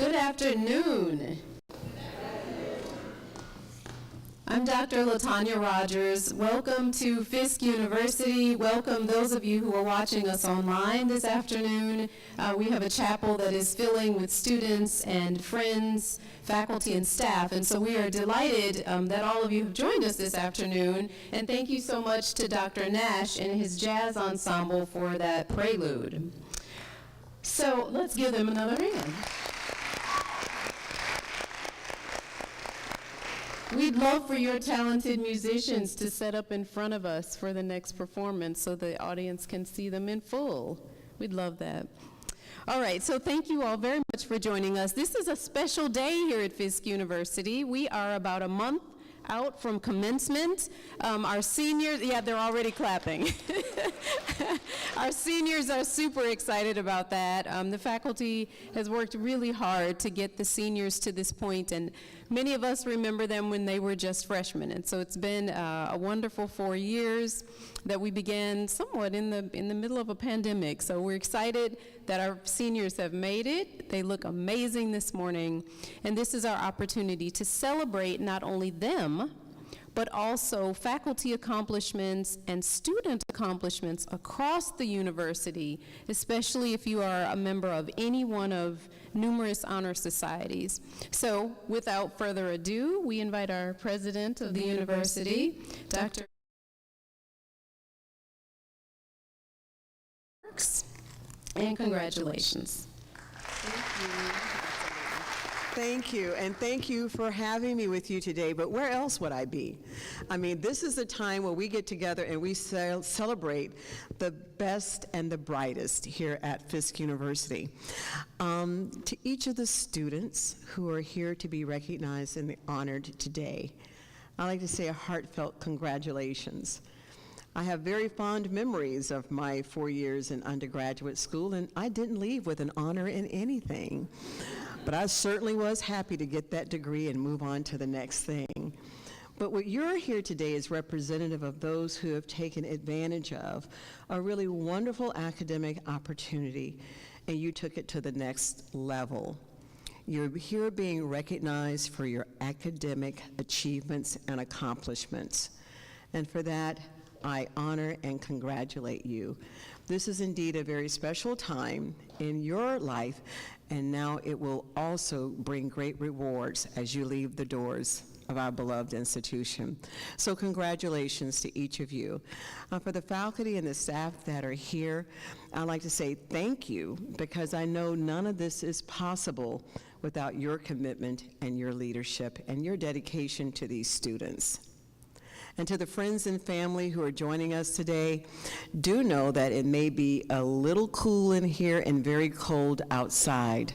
Good afternoon. I'm Dr. LaTanya Rogers. Welcome to Fisk University. Welcome those of you who are watching us online this afternoon. We have a chapel that is filling with students and friends, faculty and staff, and so we are delighted that all of you have joined us this afternoon. And thank you so much to Dr. Nash and his jazz ensemble for that prelude. So let's give them another hand. We'd love for your talented musicians to set up in front of us for the next performance so the audience can see them in full. We'd love that. All right, so thank you all very much for joining us. This is a special day here at Fisk University. We are about a month out from commencement. Our seniors, yeah, they're already clapping. Our seniors are super excited about that. The faculty has worked really hard to get the seniors to this point, and many of us remember them when they were just freshmen. And so it's been a wonderful 4 years that we began somewhat in the middle of a pandemic. So we're excited that our seniors have made it. They look amazing this morning. And this is our opportunity to celebrate not only them, but also faculty accomplishments and student accomplishments across the university, especially if you are a member of any one of numerous honor societies. So without further ado, we invite our president of the university, Dr. Fisk, and congratulations. Thank you. Thank you, and thank you for having me with you today, but where else would I be? I mean, this is the time where we get together and we celebrate the best and the brightest here at Fisk University. To each of the students who are here to be recognized and honored today, I'd like to say a heartfelt congratulations. I have very fond memories of my 4 years in undergraduate school, and I didn't leave with an honor in anything. But I certainly was happy to get that degree and move on to the next thing. But what you're here today is representative of those who have taken advantage of a really wonderful academic opportunity, and you took it to the next level. You're here being recognized for your academic achievements and accomplishments. And for that, I honor and congratulate you. This is indeed a very special time in your life, and now it will also bring great rewards as you leave the doors of our beloved institution. So congratulations to each of you. For the faculty and the staff that are here, I'd like to say thank you, because I know none of this is possible without your commitment and your leadership and your dedication to these students. And to the friends and family who are joining us today, do know that it may be a little cool in here and very cold outside,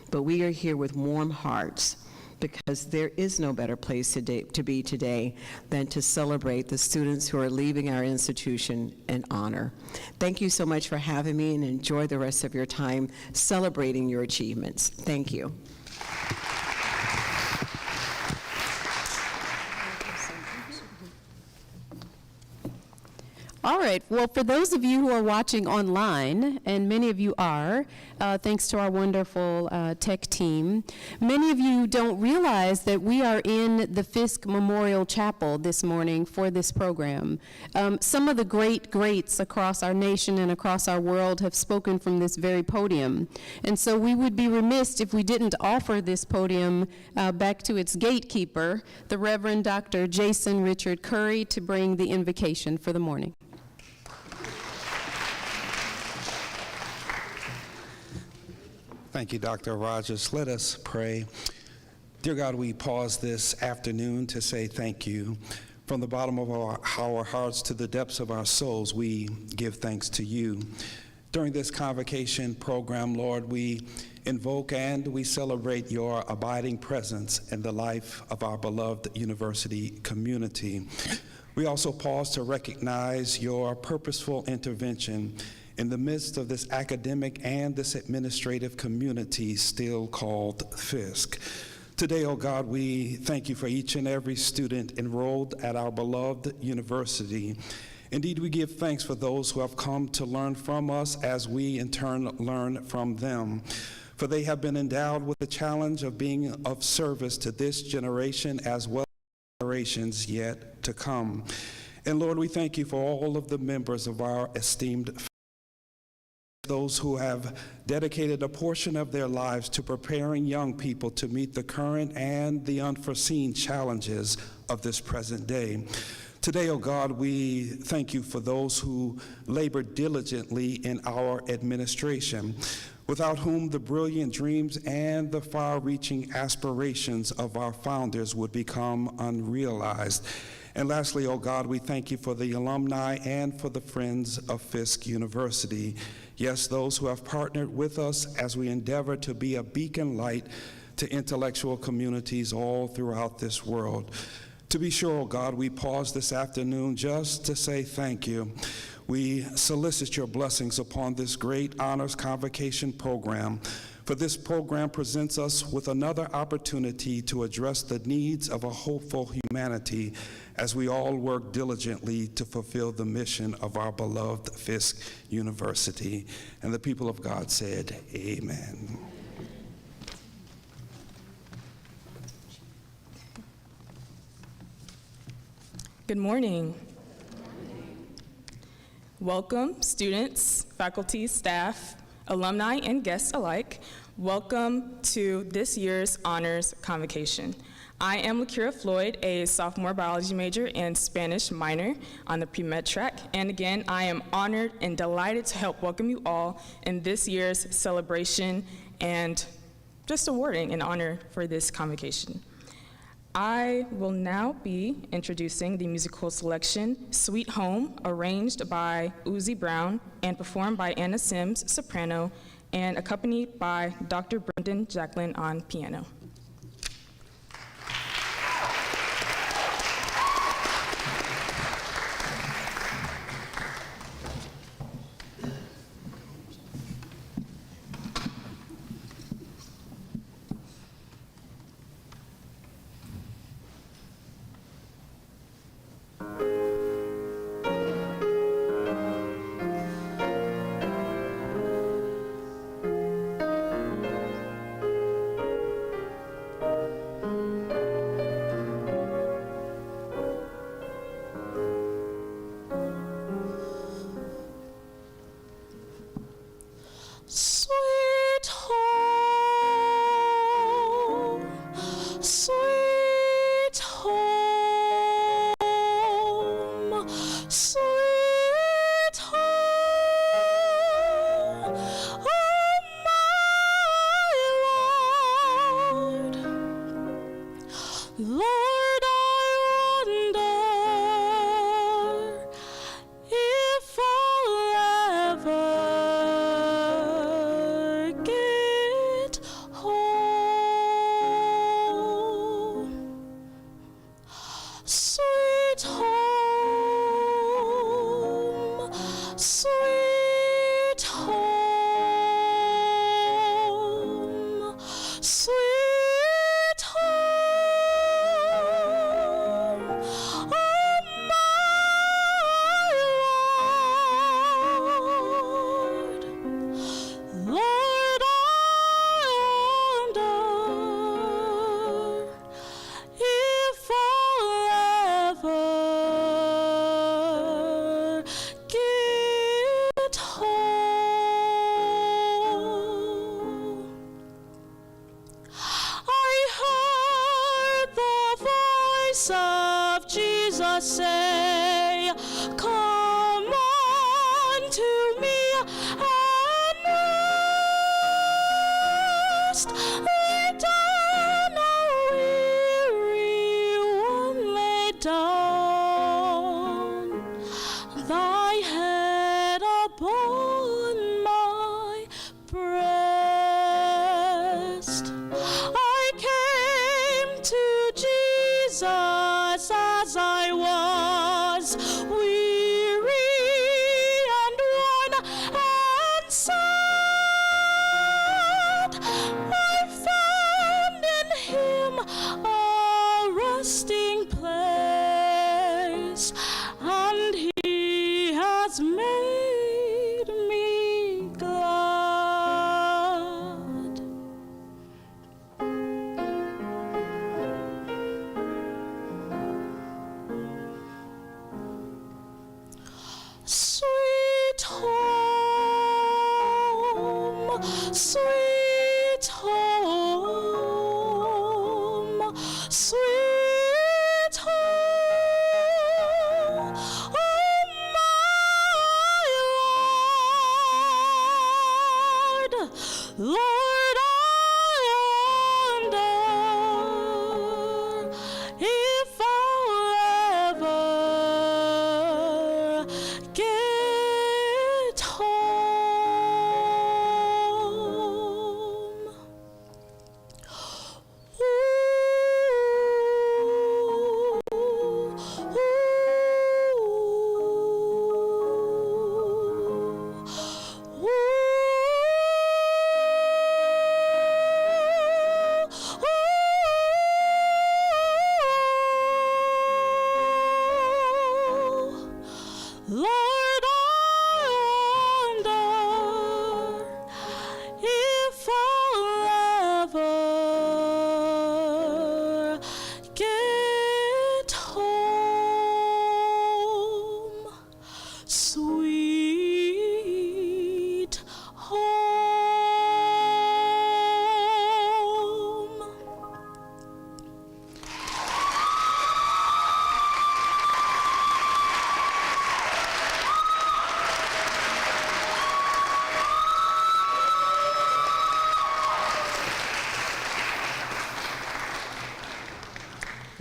but we are here with warm hearts, because there is no better place to be today than to celebrate the students who are leaving our institution in honor. Thank you so much for having me, and enjoy the rest of your time celebrating your achievements. Thank you. All right, well, for those of you who are watching online, and many of you are, thanks to our wonderful tech team, many of you don't realize that we are in the Fisk Memorial Chapel this morning for this program. Some of the greats across our nation and across our world have spoken from this very podium, and so we would be remiss if we didn't offer this podium back to its gatekeeper, the Reverend Dr. Jason Richard Curry, to bring the invocation for the morning. Thank you, Dr. Rogers. Let us pray. Dear God, we pause this afternoon to say thank you. From the bottom of our hearts to the depths of our souls, we give thanks to you. During this convocation program, Lord, we invoke and we celebrate your abiding presence in the life of our beloved university community. We also pause to recognize your purposeful intervention in the midst of this academic and this administrative community still called Fisk. Today, oh God, we thank you for each and every student enrolled at our beloved university. Indeed, we give thanks for those who have come to learn from us as we in turn learn from them. for they have been endowed with the challenge of being of service to this generation as well as generations yet to come. And Lord, we thank you for all of the members of our esteemed family, those who have dedicated a portion of their lives to preparing young people to meet the current and the unforeseen challenges of this present day. Today, oh God, we thank you for those who labor diligently in our administration, without whom the brilliant dreams and the far-reaching aspirations of our founders would become unrealized. And lastly, oh God, we thank you for the alumni and for the friends of Fisk University. Yes, those who have partnered with us as we endeavor to be a beacon light to intellectual communities all throughout this world. To be sure, oh God, we pause this afternoon just to say thank you. We solicit your blessings upon this great honors convocation program, for this program presents us with another opportunity to address the needs of a hopeful humanity as we all work diligently to fulfill the mission of our beloved Fisk University. And the people of God said, amen. Good morning. Welcome, students, faculty, staff, alumni, and guests alike. Welcome to this year's Honors Convocation. I am Lakira Floyd, a sophomore biology major and Spanish minor on the pre-med track. And again, I am honored and delighted to help welcome you all in this year's celebration and just awarding an honor for this convocation. I will now be introducing the musical selection, Sweet Home, arranged by Uzi Brown and performed by Anna Sims, soprano, and accompanied by Dr. Brendan Jacqueline on piano. Sweet home, sweet home, sweet home, oh my Lord. Lord, I wonder if I'll ever get home. Sweet home, sweet home, sweet home, oh my Lord. Lord, I wonder if I'll ever get home. I heard the voice of Jesus say, "Come unto me and rest. Lay down, O weary one, lay down thy head upon my breast." I came to Jesus as I was, weary and worn and sad. I found in him a resting place, and he has made me sweet home, sweet home, oh my Lord, Lord, I wonder if I'll ever get home. Lord, I wonder if I'll ever get home, sweet home.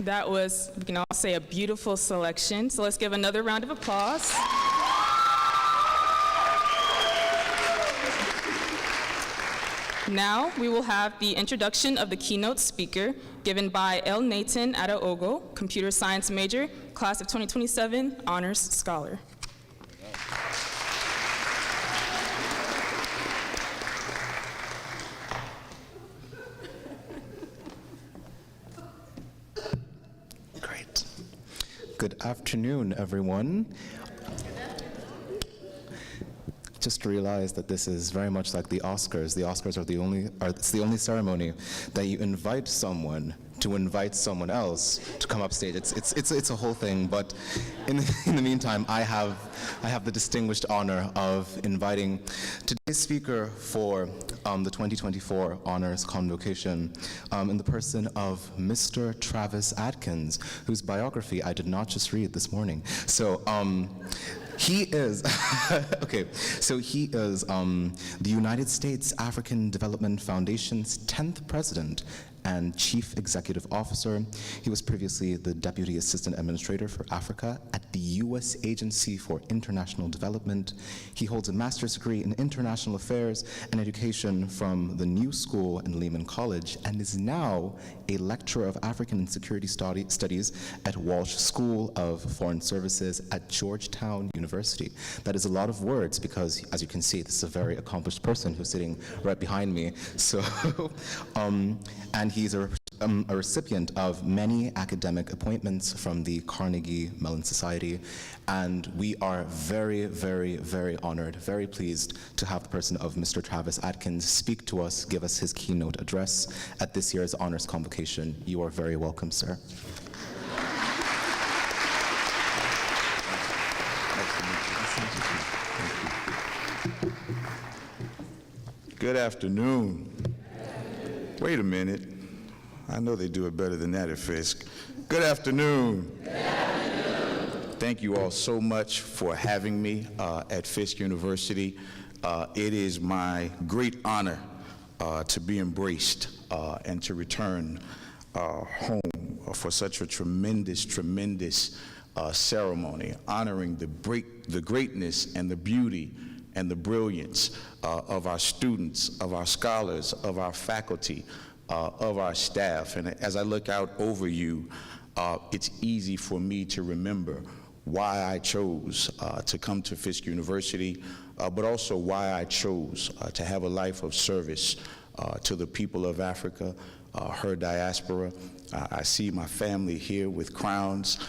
That was, we can all say, a beautiful selection. So let's give another round of applause. Now we will have the introduction of the keynote speaker given by El Nathan Adaogo, computer science major, class of 2027, honors scholar. Great. Good afternoon, everyone. Just realized that this is very much like the Oscars. The Oscars it's the only ceremony that you invite someone to invite someone else to come up stage. It's a whole thing, but in the meantime, I have the distinguished honor of inviting today's speaker for the 2024 Honors Convocation in the person of Mr. Travis Adkins, whose biography I did not just read this morning. So he is, okay, so he is the United States African Development Foundation's 10th president and Chief Executive Officer. He was previously the Deputy Assistant Administrator for Africa at the U.S. Agency for International Development. He holds a master's degree in International Affairs and Education from the New School in Lehman College and is now a lecturer of African and Security Studies at Walsh School of Foreign Services at Georgetown University. That is a lot of words because, as you can see, this is a very accomplished person who's sitting right behind me. So, and he's a recipient of many academic appointments from the Carnegie Mellon Society, and we are very, very, very honored, very pleased to have the person of Mr. Travis Adkins speak to us, give us his keynote address at this year's Honors Convocation. You are very welcome, sir. Good afternoon. Wait a minute. I know they do it better than that at Fisk. Good afternoon. Good afternoon. Thank you all so much for having me at Fisk University. It is my great honor to be embraced and to return home for such a tremendous, tremendous ceremony, honoring the greatness and the beauty and the brilliance of our students, of our scholars, of our faculty, of our staff. And as I look out over you, it's easy for me to remember why I chose to come to Fisk University, but also why I chose to have a life of service to the people of Africa, her diaspora. I see my family here with crowns,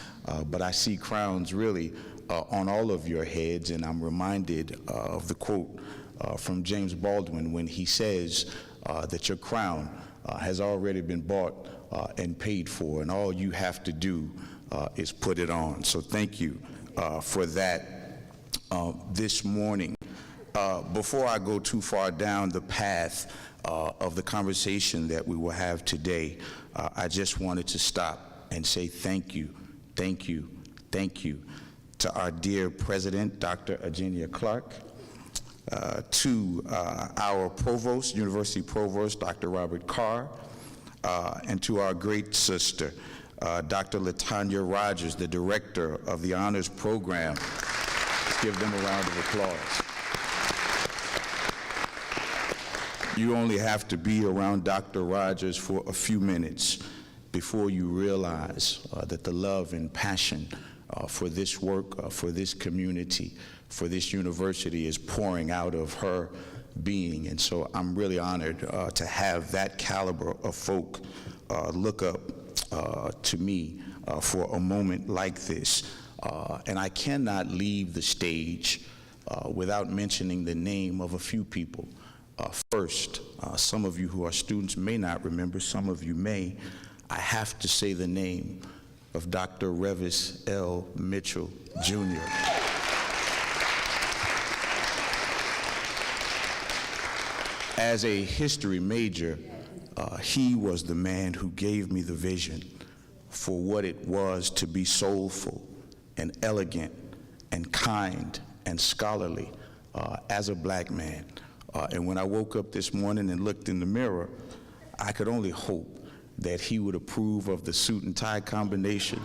but I see crowns really on all of your heads, and I'm reminded of the quote from James Baldwin when he says that your crown has already been bought and paid for, and all you have to do is put it on. So thank you for that. This morning, Before I go too far down the path of the conversation that we will have today, I just wanted to stop and say thank you, thank you, thank you to our dear President, Dr. Eugenia Clark, to our Provost, University Provost, Dr. Robert Carr, and to our great sister, Dr. LaTanya Rogers, the Director of the Honors Program. Let's give them a round of applause. You only have to be around Dr. Rogers for a few minutes before you realize that the love and passion for this work, for this community, for this university is pouring out of her being. And so I'm really honored to have that caliber of folk look up to me for a moment like this. And I cannot leave the stage without mentioning the name of a few people. First, some of you who are students may not remember, some of you may. I have to say the name of Dr. Revis L. Mitchell, Jr. As a history major, he was the man who gave me the vision for what it was to be soulful and elegant and kind and scholarly as a black man. And when I woke up this morning and looked in the mirror, I could only hope that he would approve of the suit and tie combination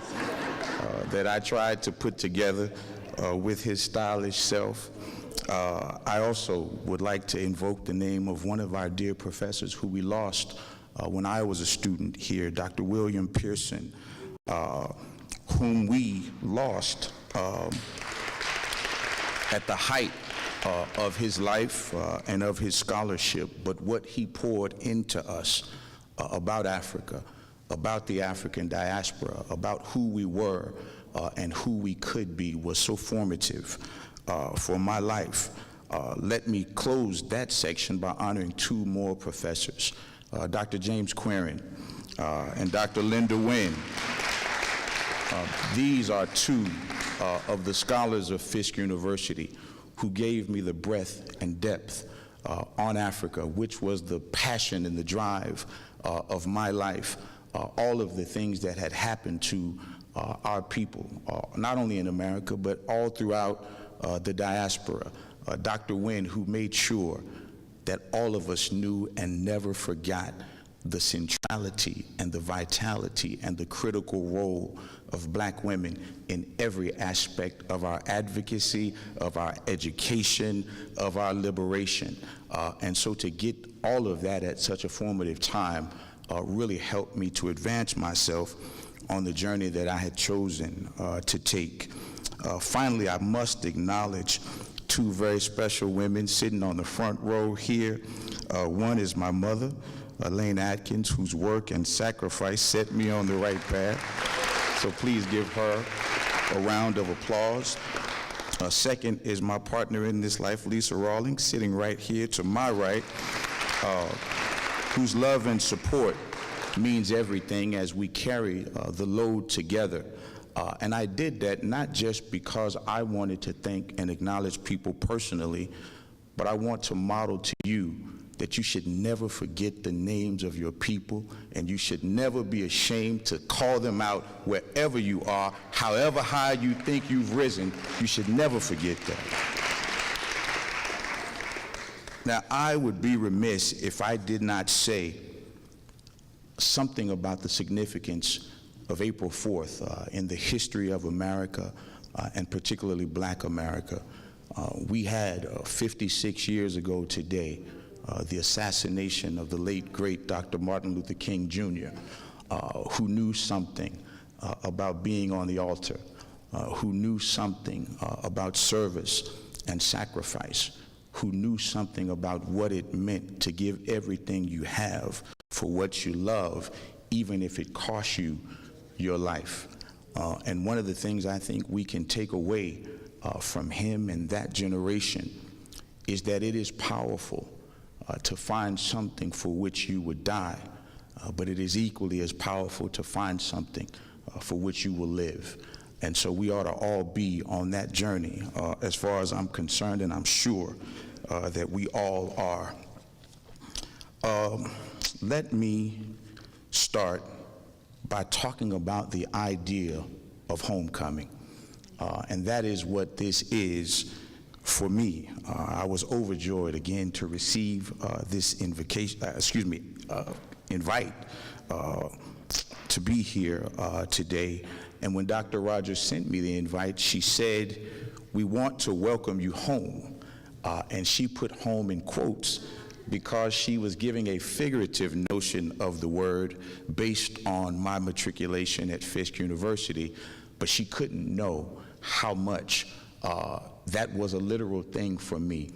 that I tried to put together with his stylish self. I also would like to invoke the name of one of our dear professors who we lost when I was a student here, Dr. William Pearson, whom we lost at the height of his life and of his scholarship, but what he poured into us about Africa, about the African diaspora, about who we were and who we could be was so formative for my life. Let me close that section by honoring two more professors, Dr. James Quirin and Dr. Linda Wynn. These are two of the scholars of Fisk University who gave me the breadth and depth on Africa, which was the passion and the drive of my life, all of the things that had happened to our people, not only in America, but all throughout the diaspora. Dr. Wynn, who made sure that all of us knew and never forgot the centrality and the vitality and the critical role of black women in every aspect of our advocacy, of our education, of our liberation. And so to get all of that at such a formative time really helped me to advance myself on the journey that I had chosen to take. Finally, I must acknowledge two very special women sitting on the front row here. One is my mother, Elaine Atkins, whose work and sacrifice set me on the right path. So please give her a round of applause. Second is my partner in this life, Lisa Rawlings, sitting right here to my right, whose love and support means everything as we carry the load together. And I did that not just because I wanted to thank and acknowledge people personally, but I want to model to you that you should never forget the names of your people, and you should never be ashamed to call them out wherever you are, however high you think you've risen. You should never forget that. Now, I would be remiss if I did not say something about the significance of April 4th in the history of America, and particularly Black America. We had 56 years ago today, the assassination of the late, great Dr. Martin Luther King, Jr., who knew something about being on the altar, who knew something about service and sacrifice, who knew something about what it meant to give everything you have for what you love, even if it costs you your life. And one of the things I think we can take away from him and that generation is that it is powerful to find something for which you would die, but it is equally as powerful to find something for which you will live. And so we ought to all be on that journey as far as I'm concerned, and I'm sure that we all are. Let me start by talking about the idea of homecoming. And that is what this is for me. I was overjoyed again to receive this invite to be here today. And when Dr. Rogers sent me the invite, she said, "We want to welcome you home." And she put home in quotes because she was giving a figurative notion of the word based on my matriculation at Fisk University, but she couldn't know how much that was a literal thing for me.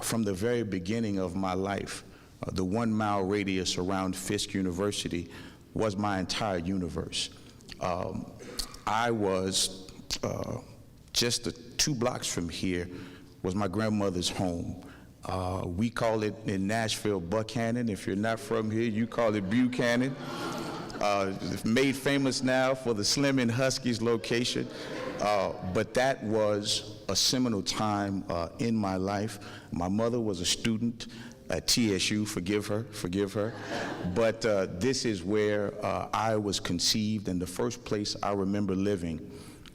From the very beginning of my life, the 1 mile radius around Fisk University was my entire universe. I was just 2 blocks from here was my grandmother's home. We call it in Nashville Buckhannon. If you're not from here, you call it Buchanan. Made famous now for the Slim and Huskies location. But that was a seminal time in my life. My mother was a student at TSU, forgive her. But this is where I was conceived, and the first place I remember living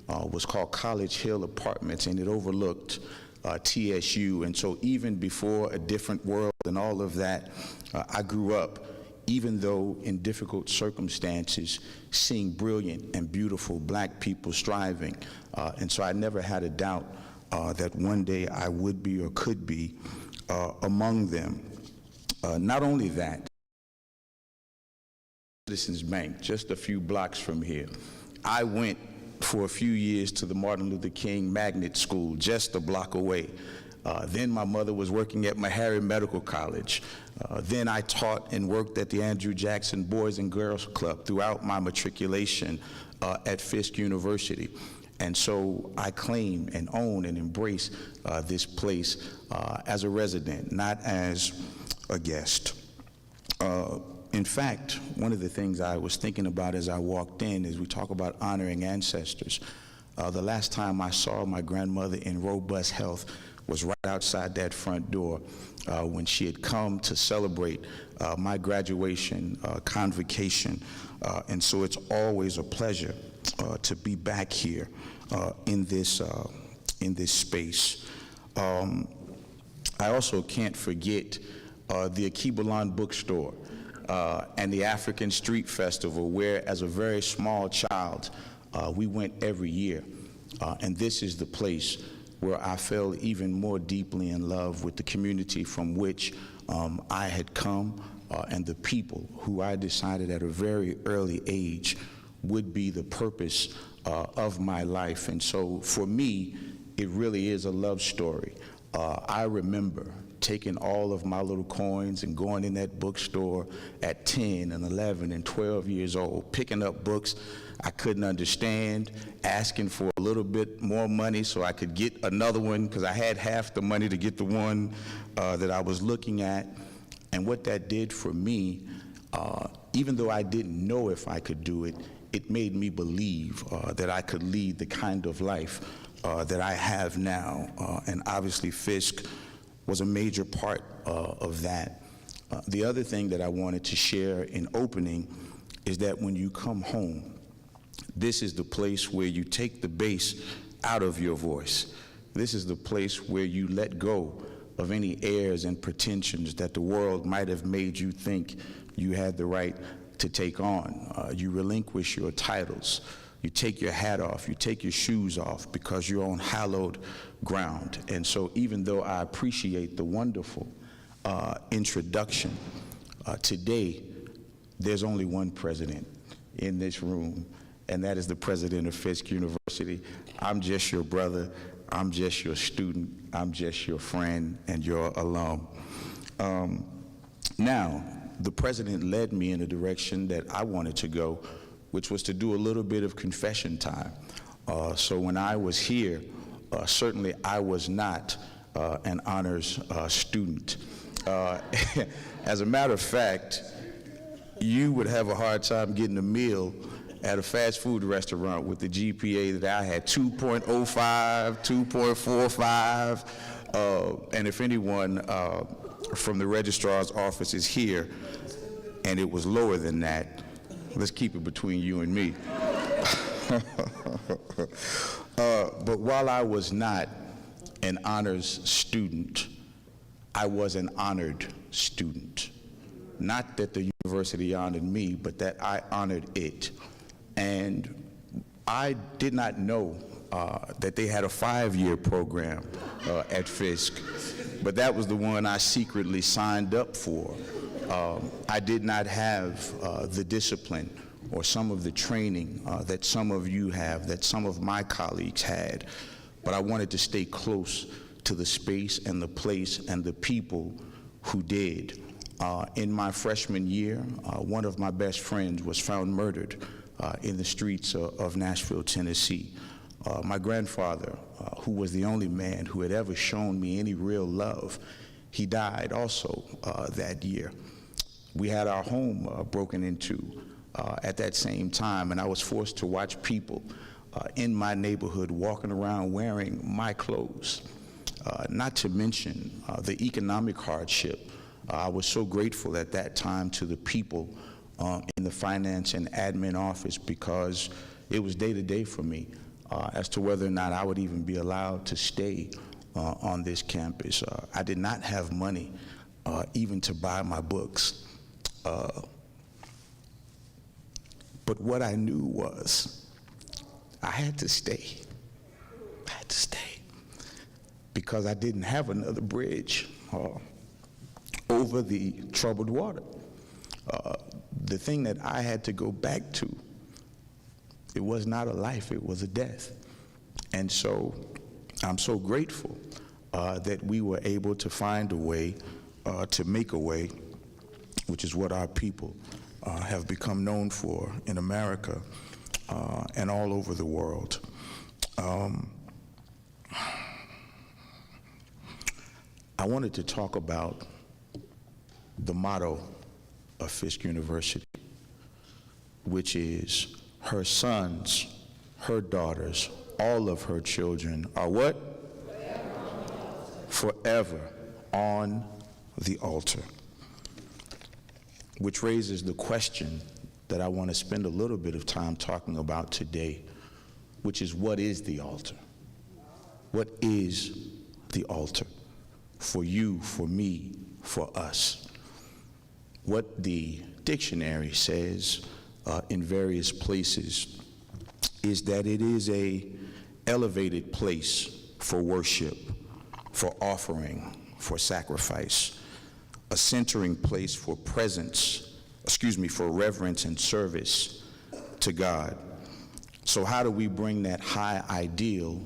was called College Hill Apartments, and it overlooked TSU. And so even before A Different World and all of that, I grew up, even though in difficult circumstances, seeing brilliant and beautiful black people striving. And so I never had a doubt that one day I would be or could be among them. Not only that, Citizens Bank, just a few blocks from here. I went for a few years to the Martin Luther King Magnet School, just a block away. Then my mother was working at Meharry Medical College. Then I taught and worked at the Andrew Jackson Boys and Girls Club throughout my matriculation at Fisk University. And so I claim and own and embrace this place as a resident, not as a guest. In fact, one of the things I was thinking about as I walked in is we talk about honoring ancestors. The last time I saw my grandmother in robust health was right outside that front door when she had come to celebrate my graduation, convocation. And so it's always a pleasure to be back here in this space. I also can't forget the Akibalan bookstore and the African Street Festival, where as a very small child, we went every year. And this is the place where I fell even more deeply in love with the community from which I had come and the people who I decided at a very early age would be the purpose of my life. And so for me, it really is a love story. I remember taking all of my little coins and going in that bookstore at 10 and 11 and 12 years old, picking up books I couldn't understand, asking for a little bit more money so I could get another one because I had half the money to get the one that I was looking at. And what that did for me, even though I didn't know if I could do it, it made me believe that I could lead the kind of life that I have now. And obviously Fisk was a major part of that. The other thing that I wanted to share in opening is that when you come home, this is the place where you take the bass out of your voice. This is the place where you let go of any airs and pretensions that the world might have made you think you had the right to take on. You relinquish your titles. You take your hat off, you take your shoes off because you're on hallowed ground. And so even though I appreciate the wonderful introduction, today there's only one president in this room, and that is the president of Fisk University. I'm just your brother, I'm just your student, I'm just your friend and your alum. Now, the president led me in a direction that I wanted to go, which was to do a little bit of confession time. So when I was here, certainly I was not an honors student. As a matter of fact, you would have a hard time getting a meal at a fast food restaurant with the GPA that I had, 2.05, 2.45. And if anyone from the registrar's office is here and it was lower than that, let's keep it between you and me. But while I was not an honors student, I was an honored student. Not that the university honored me, but that I honored it. And I did not know that they had a 5-year program at Fisk, but that was the one I secretly signed up for. I did not have the discipline or some of the training that some of you have, that some of my colleagues had, but I wanted to stay close to the space and the place and the people who did. In my freshman year, one of my best friends was found murdered in the streets of Nashville, Tennessee. My grandfather, who was the only man who had ever shown me any real love, he died also that year. We had our home broken into at that same time, and I was forced to watch people in my neighborhood walking around wearing my clothes. Not to mention the economic hardship. I was so grateful at that time to the people in the finance and admin office, because it was day to day for me as to whether or not I would even be allowed to stay on this campus. I did not have money even to buy my books. But what I knew was I had to stay. I had to stay because I didn't have another bridge over the troubled water. The thing that I had to go back to, it was not a life, it was a death. And so I'm so grateful that we were able to find a way, to make a way, which is what our people have become known for in America and all over the world. I wanted to talk about the motto of Fisk University, which is her sons, her daughters, all of her children are what? Forever on the altar. Which raises the question that I want to spend a little bit of time talking about today, which is, what is the altar? What is the altar for you, for me, for us? What the dictionary says in various places is that it is a elevated place for worship, for offering, for sacrifice, a centering place for for reverence and service to God. So how do we bring that high ideal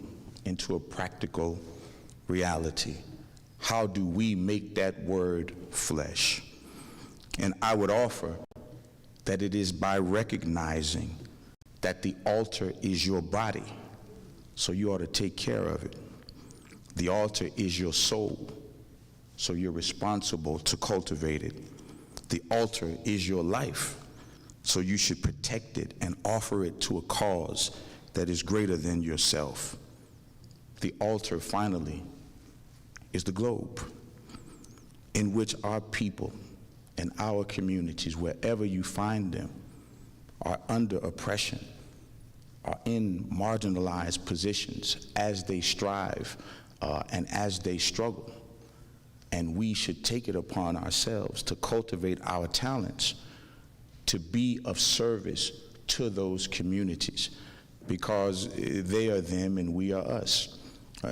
into a practical reality? How do we make that word flesh? And I would offer that it is by recognizing that the altar is your body, so you ought to take care of it. The altar is your soul, so you're responsible to cultivate it. The altar is your life, so you should protect it and offer it to a cause that is greater than yourself. The altar, finally, is the globe, in which our people and our communities, wherever you find them, are under oppression, are in marginalized positions as they strive and as they struggle. And we should take it upon ourselves to cultivate our talents to be of service to those communities, because they are them and we are us.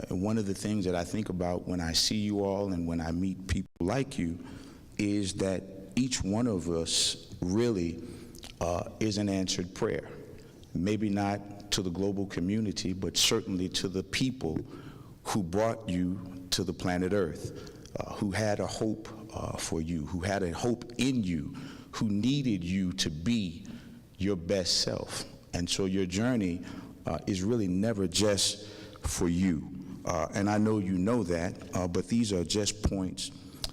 One of the things that I think about when I see you all and when I meet people like you is that each one of us really is an answered prayer. Maybe not to the global community, but certainly to the people who brought you to the planet Earth, who had a hope for you, who had a hope in you, who needed you to be your best self. And so your journey is really never just for you. And I know you know that, but these are just points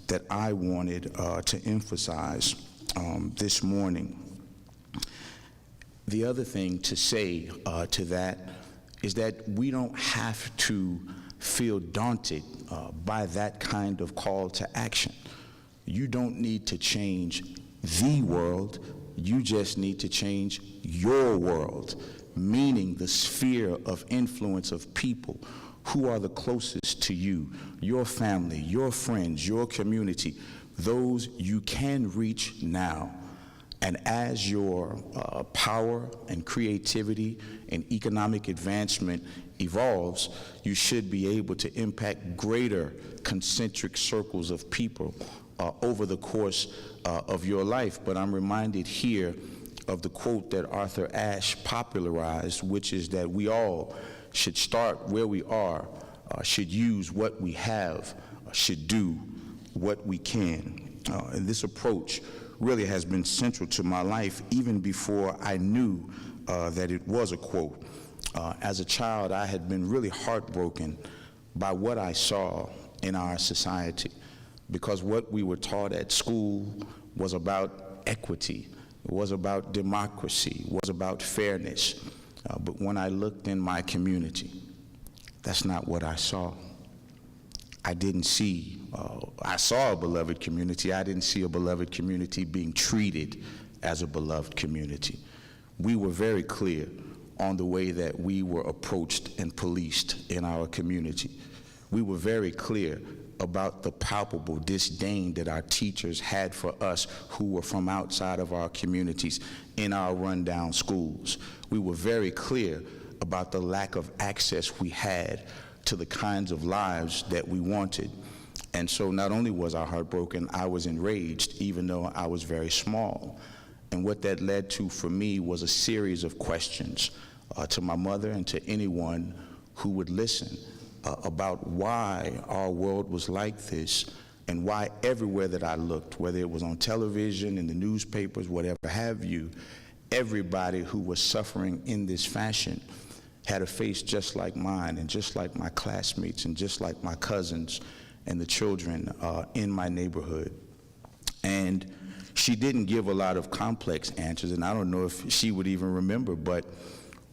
that I wanted to emphasize this morning. The other thing to say to that is that we don't have to feel daunted by that kind of call to action. You don't need to change the world, you just need to change your world, meaning the sphere of influence of people who are the closest to you, your family, your friends, your community, those you can reach now. And as your power and creativity and economic advancement evolves, you should be able to impact greater concentric circles of people over the course of your life. But I'm reminded here of the quote that Arthur Ashe popularized, which is that we all should start where we are, should use what we have, should do what we can. And this approach really has been central to my life even before I knew that it was a quote. As a child, I had been really heartbroken by what I saw in our society, because what we were taught at school was about equity, it was about democracy, it was about fairness. But when I looked in my community, that's not what I saw. I didn't see, I saw a beloved community. I didn't see a beloved community being treated as a beloved community. We were very clear on the way that we were approached and policed in our community. We were very clear about the palpable disdain that our teachers had for us who were from outside of our communities in our rundown schools. We were very clear about the lack of access we had to the kinds of lives that we wanted. And so not only was I heartbroken, I was enraged, even though I was very small. And what that led to for me was a series of questions to my mother and to anyone who would listen about why our world was like this, and why everywhere that I looked, whether it was on television, in the newspapers, whatever have you, everybody who was suffering in this fashion had a face just like mine, and just like my classmates, and just like my cousins and the children in my neighborhood. And she didn't give a lot of complex answers, and I don't know if she would even remember, but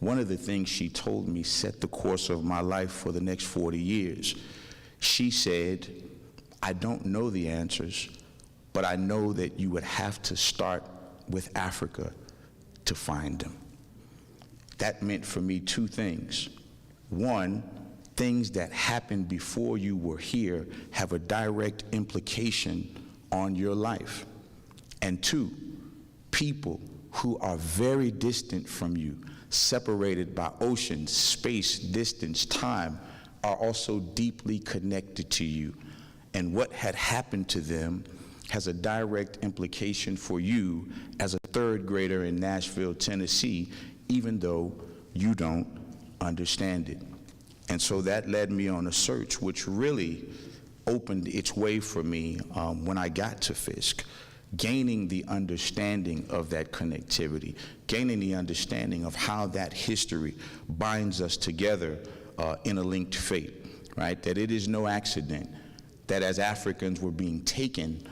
one of the things she told me set the course of my life for the next 40 years. She said, I don't know the answers, but I know that you would have to start with Africa to find them. That meant for me two things. One, things that happened before you were here have a direct implication on your life. And two, people who are very distant from you, separated by oceans, space, distance, time, are also deeply connected to you. And what had happened to them has a direct implication for you as a third grader in Nashville, Tennessee, even though you don't understand it. And so that led me on a search which really opened its way for me when I got to Fisk, gaining the understanding of that connectivity, gaining the understanding of how that history binds us together in a linked fate, right? That it is no accident that as Africans were being taken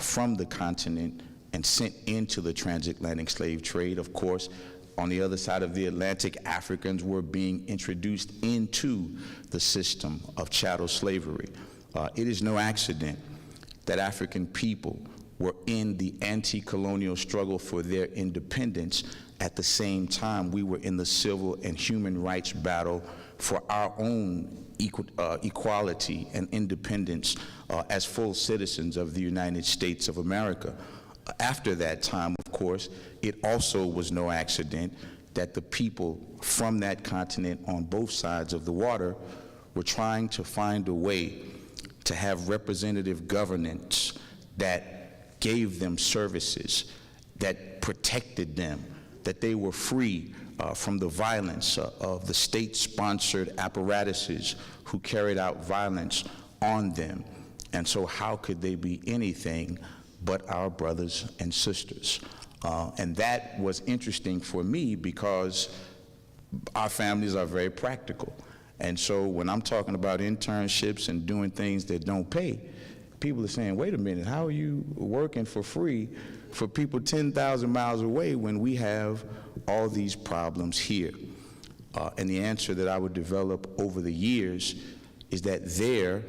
from the continent and sent into the transatlantic slave trade, of course, on the other side of the Atlantic, Africans were being introduced into the system of chattel slavery. It is no accident that African people were in the anti-colonial struggle for their independence at the same time we were in the civil and human rights battle for our own equality and independence as full citizens of the United States of America. After that time, of course, it also was no accident that the people from that continent on both sides of the water were trying to find a way to have representative governance that gave them services, that protected them, that they were free from the violence of the state-sponsored apparatuses who carried out violence on them. And so how could they be anything but our brothers and sisters? And that was interesting for me because our families are very practical. And so when I'm talking about internships and doing things that don't pay, people are saying, wait a minute, how are you working for free for people 10,000 miles away when we have all these problems here? And the answer that I would develop over the years is that there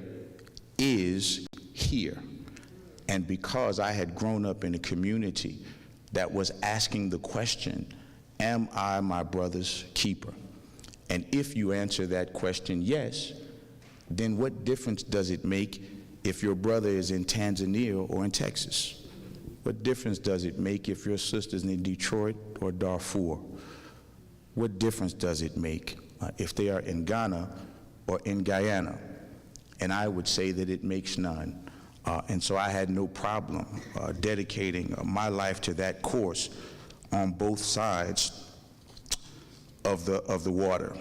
is here. And because I had grown up in a community that was asking the question, am I my brother's keeper? And if you answer that question yes, then what difference does it make if your brother is in Tanzania or in Texas? What difference does it make if your sister's in Detroit or Darfur? What difference does it make if they are in Ghana or in Guyana? And I would say that it makes none. And so I had no problem dedicating my life to that course on both sides of the water.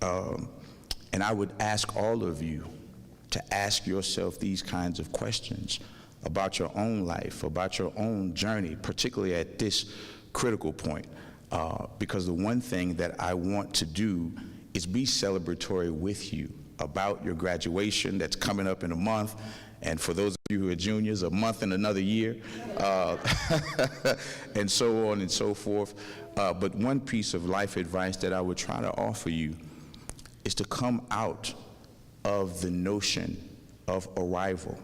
And I would ask all of you to ask yourself these kinds of questions about your own life, about your own journey, particularly at this critical point. Because the one thing that I want to do is be celebratory with you about your graduation that's coming up in a month, and for those of you who are juniors, a month and another year, and so on and so forth. But one piece of life advice that I would try to offer you is to come out of the notion of arrival,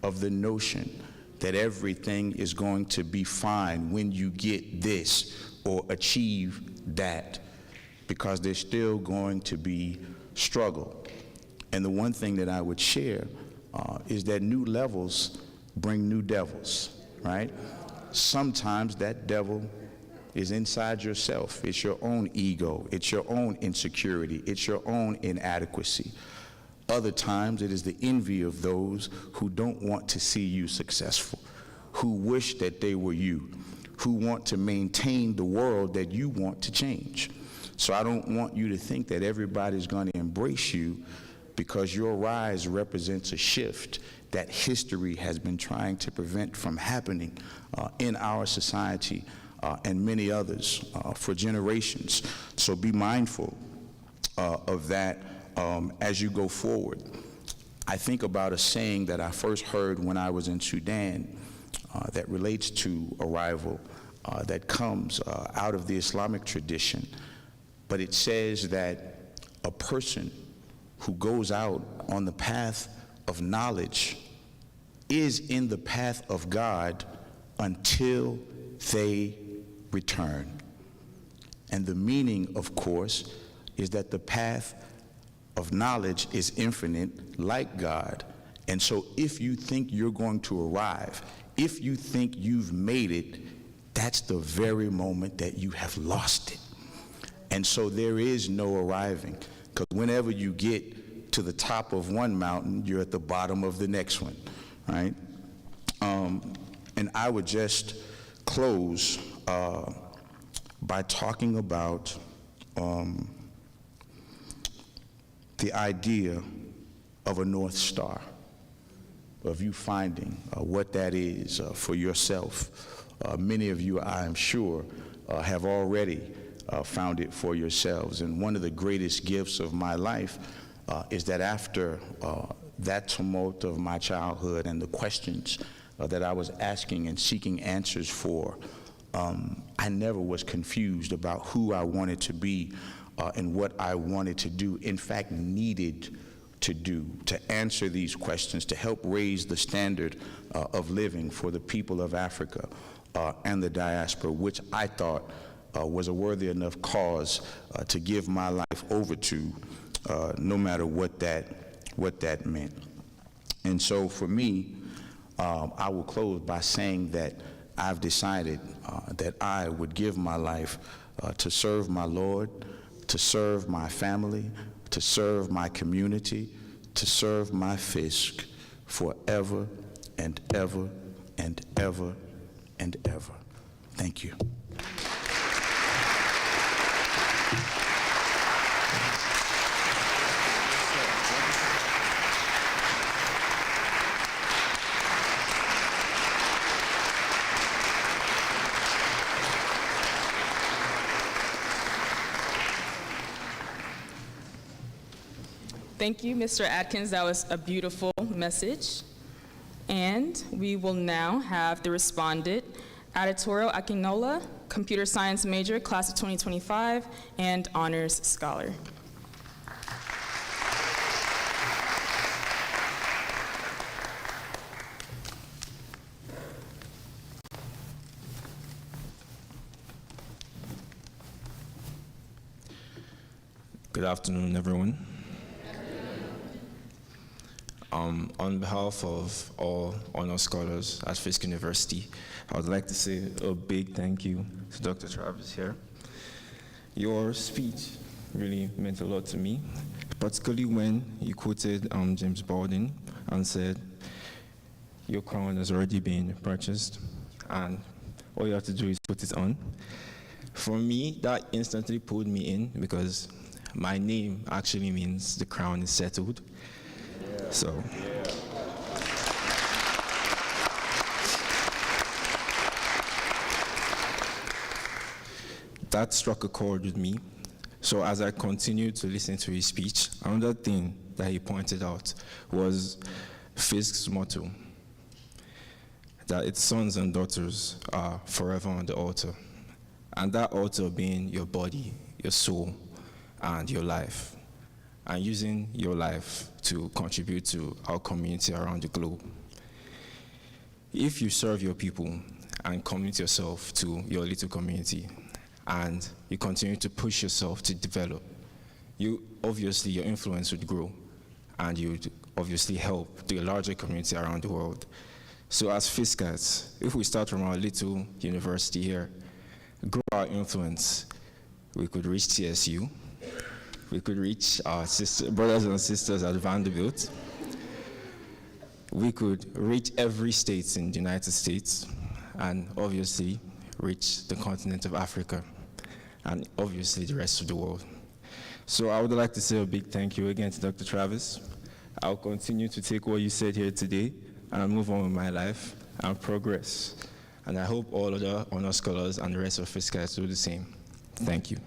of the notion that everything is going to be fine when you get this or achieve that, because there's still going to be struggle. And the one thing that I would share is that new levels bring new devils, right? Sometimes that devil is inside yourself. It's your own ego. It's your own insecurity. It's your own inadequacy. Other times it is the envy of those who don't want to see you successful, who wish that they were you, who want to maintain the world that you want to change. So I don't want you to think that everybody's going to embrace you, because your rise represents a shift that history has been trying to prevent from happening in our society and many others for generations. So be mindful of that as you go forward. I think about a saying that I first heard when I was in Sudan that relates to arrival, that comes out of the Islamic tradition. But it says that a person who goes out on the path of knowledge is in the path of God until they return. And the meaning, of course, is that the path of knowledge is infinite, like God. And so if you think you're going to arrive, if you think you've made it, that's the very moment that you have lost it. And so there is no arriving, because whenever you get to the top of one mountain, you're at the bottom of the next one, right? And I would just close by talking about the idea of a North Star, of you finding what that is for yourself. Many of you, I am sure, have already found it for yourselves. And one of the greatest gifts of my life is that after that tumult of my childhood and the questions that I was asking and seeking answers for, I never was confused about who I wanted to be and what I wanted to do, in fact, needed to do, to answer these questions, to help raise the standard of living for the people of Africa and the diaspora, which I thought was a worthy enough cause to give my life over to, no matter what that meant. And so for me, I will close by saying that I've decided that I would give my life to serve my Lord, to serve my family, to serve my community, to serve my Fisk forever and ever and ever and ever. Thank you. Thank you, Mr. Atkins. That was a beautiful message. And we will now have the respondent, Adetorio Akinola, computer science major, class of 2025, and honors scholar. Good afternoon, everyone. On behalf of all honor scholars at Fisk University, I would like to say a big thank you to Dr. Travis here. Your speech really meant a lot to me, particularly when you quoted James Baldwin and said, "Your crown has already been purchased, and all you have to do is put it on." For me, that instantly pulled me in because my name actually means the crown is settled. So, that struck a chord with me. So as I continued to listen to his speech, another thing that he pointed out was Fisk's motto, that its sons and daughters are forever on the altar. And that altar being your body, your soul, and your life. And using your life to contribute to our community around the globe. If you serve your people and commit yourself to your little community, and you continue to push yourself to develop, your influence would grow, and you'd obviously help the larger community around the world. So as Fiskers, if we start from our little university here, grow our influence, we could reach TSU, we could reach our brothers and sisters at Vanderbilt. We could reach every state in the United States, and obviously reach the continent of Africa, and obviously the rest of the world. So I would like to say a big thank you again to Dr. Travis. I'll continue to take what you said here today and move on with my life and progress. And I hope all other honor scholars and the rest of Fisk guys do the same. Thank you.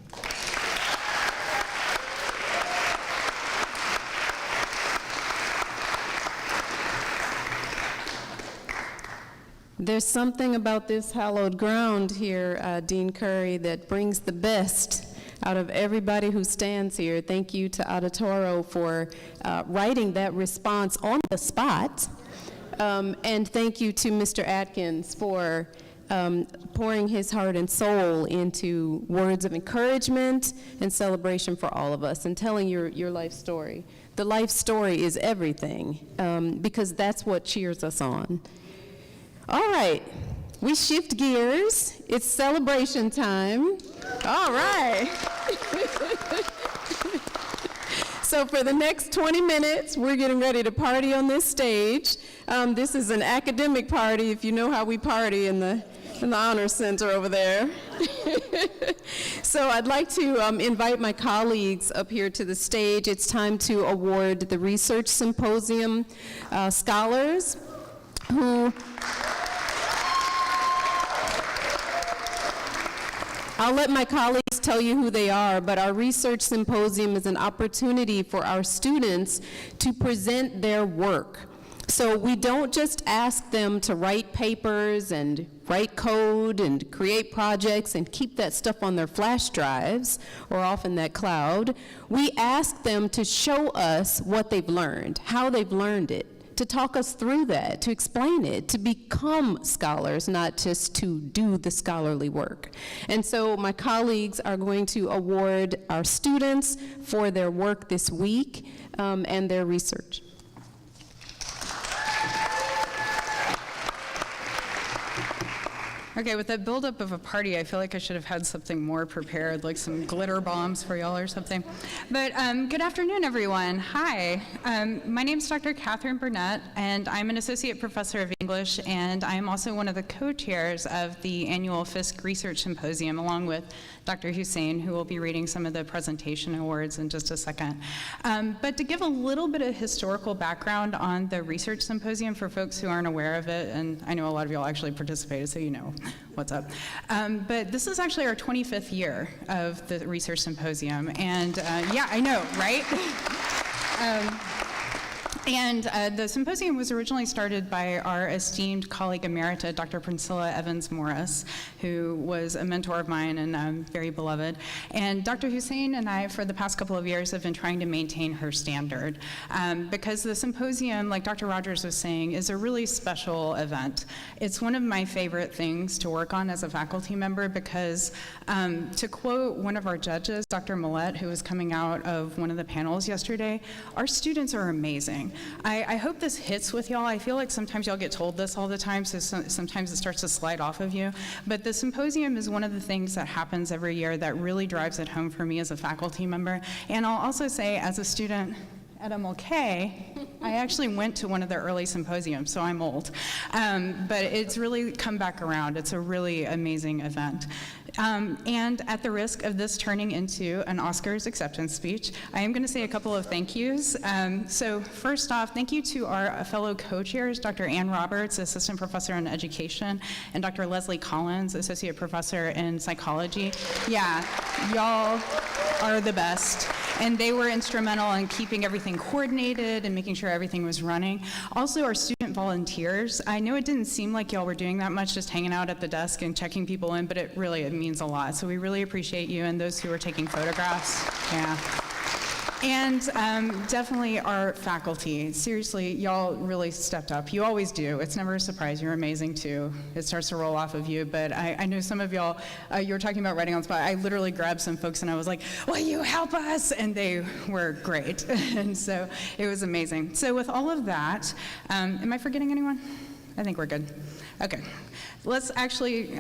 There's something about this hallowed ground here, Dean Curry, that brings the best out of everybody who stands here. Thank you to Auditoro for writing that response on the spot. And thank you to Mr. Atkins for pouring his heart and soul into words of encouragement and celebration for all of us and telling your life story. The life story is everything, because that's what cheers us on. All right, we shift gears. It's celebration time. All right. So for the next 20 minutes, we're getting ready to party on this stage. This is an academic party, if you know how we party in the Honor Center over there. So I'd like to invite my colleagues up here to the stage. It's time to award the Research Symposium scholars who... I'll let my colleagues tell you who they are, but our Research Symposium is an opportunity for our students to present their work. So we don't just ask them to write papers and write code and create projects and keep that stuff on their flash drives or off in that cloud. We ask them to show us what they've learned, how they've learned it, to talk us through that, to explain it, to become scholars, not just to do the scholarly work. And so my colleagues are going to award our students for their work this week and their research. Okay, with the buildup of a party, I feel like I should have had something more prepared, like some glitter bombs for y'all or something. But good afternoon, everyone. Hi, my name is Dr. Catherine Burnett, and I'm an associate professor of English, and I'm also one of the co-chairs of the annual Fisk Research Symposium, along with Dr. Hussein, who will be reading some of the presentation awards in just a second. But to give a little bit of historical background on the Research Symposium for folks who aren't aware of it, and I know a lot of y'all actually participated, so you know what's up. But this is actually our 25th year of the Research Symposium, and yeah, I know, right? And the symposium was originally started by our esteemed colleague emerita, Dr. Priscilla Evans Morris, who was a mentor of mine and very beloved. And Dr. Hussein and I, for the past couple of years, have been trying to maintain her standard. Because the symposium, like Dr. Rogers was saying, is a really special event. It's one of my favorite things to work on as a faculty member because, to quote one of our judges, Dr. Millette, who was coming out of one of the panels yesterday, our students are amazing. I hope this hits with y'all. I feel like sometimes y'all get told this all the time, so sometimes it starts to slide off of you. But the symposium is one of the things that happens every year that really drives it home for me as a faculty member. And I'll also say, as a student at MLK, I actually went to one of the early symposiums, so I'm old. But it's really come back around. It's a really amazing event. And at the risk of this turning into an Oscars acceptance speech, I am going to say a couple of thank yous. So first off, thank you to our fellow co-chairs, Dr. Ann Roberts, Assistant Professor in Education, and Dr. Leslie Collins, Associate Professor in Psychology. Yeah, y'all are the best. And they were instrumental in keeping everything coordinated and making sure everything was running. Also, our student volunteers. I know it didn't seem like y'all were doing that much, just hanging out at the desk and checking people in, but it means a lot. So we really appreciate you and those who are taking photographs. Yeah. And definitely our faculty. Seriously, y'all really stepped up. You always do. It's never a surprise. You're amazing too. It starts to roll off of you. But I know some of y'all, you were talking about writing on the spot. I literally grabbed some folks and I was like, will you help us? And they were great. And so it was amazing. So with all of that, am I forgetting anyone? I think we're good. Okay. Let's actually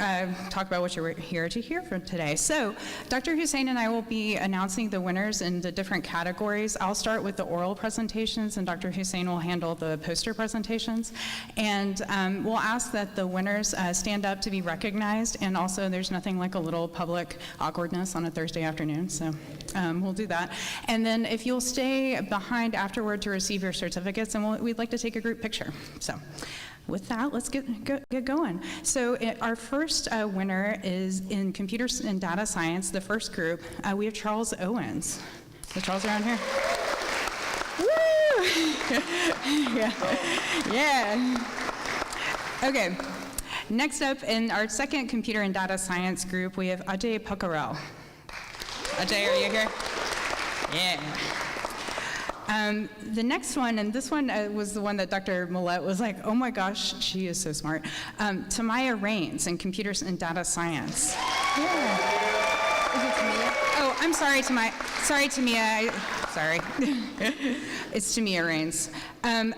talk about what you're here to hear from today. So Dr. Hussein and I will be announcing the winners in the different categories. I'll start with the oral presentations, and Dr. Hussein will handle the poster presentations. And we'll ask that the winners stand up to be recognized, and also there's nothing like a little public awkwardness on a Thursday afternoon, so we'll do that. And then if you'll stay behind afterward to receive your certificates, and we'd like to take a group picture. So with that, let's get going. So our first winner is in Computer and Data Science, the first group. We have Charles Owens. Is Charles around here? Woo! Yeah. Okay. Next up, in our second Computer and Data Science group, we have Ajay Pakarel. Ajay, are you here? Yeah. The next one, and this one was the one that Dr. Millette was like, oh my gosh, she is so smart. Tamaya Rains in Computers and Data Science. Yeah. Is it Tamia? Oh, I'm sorry, Tamaya. Sorry, Tamia. Sorry. It's Tamia Rains.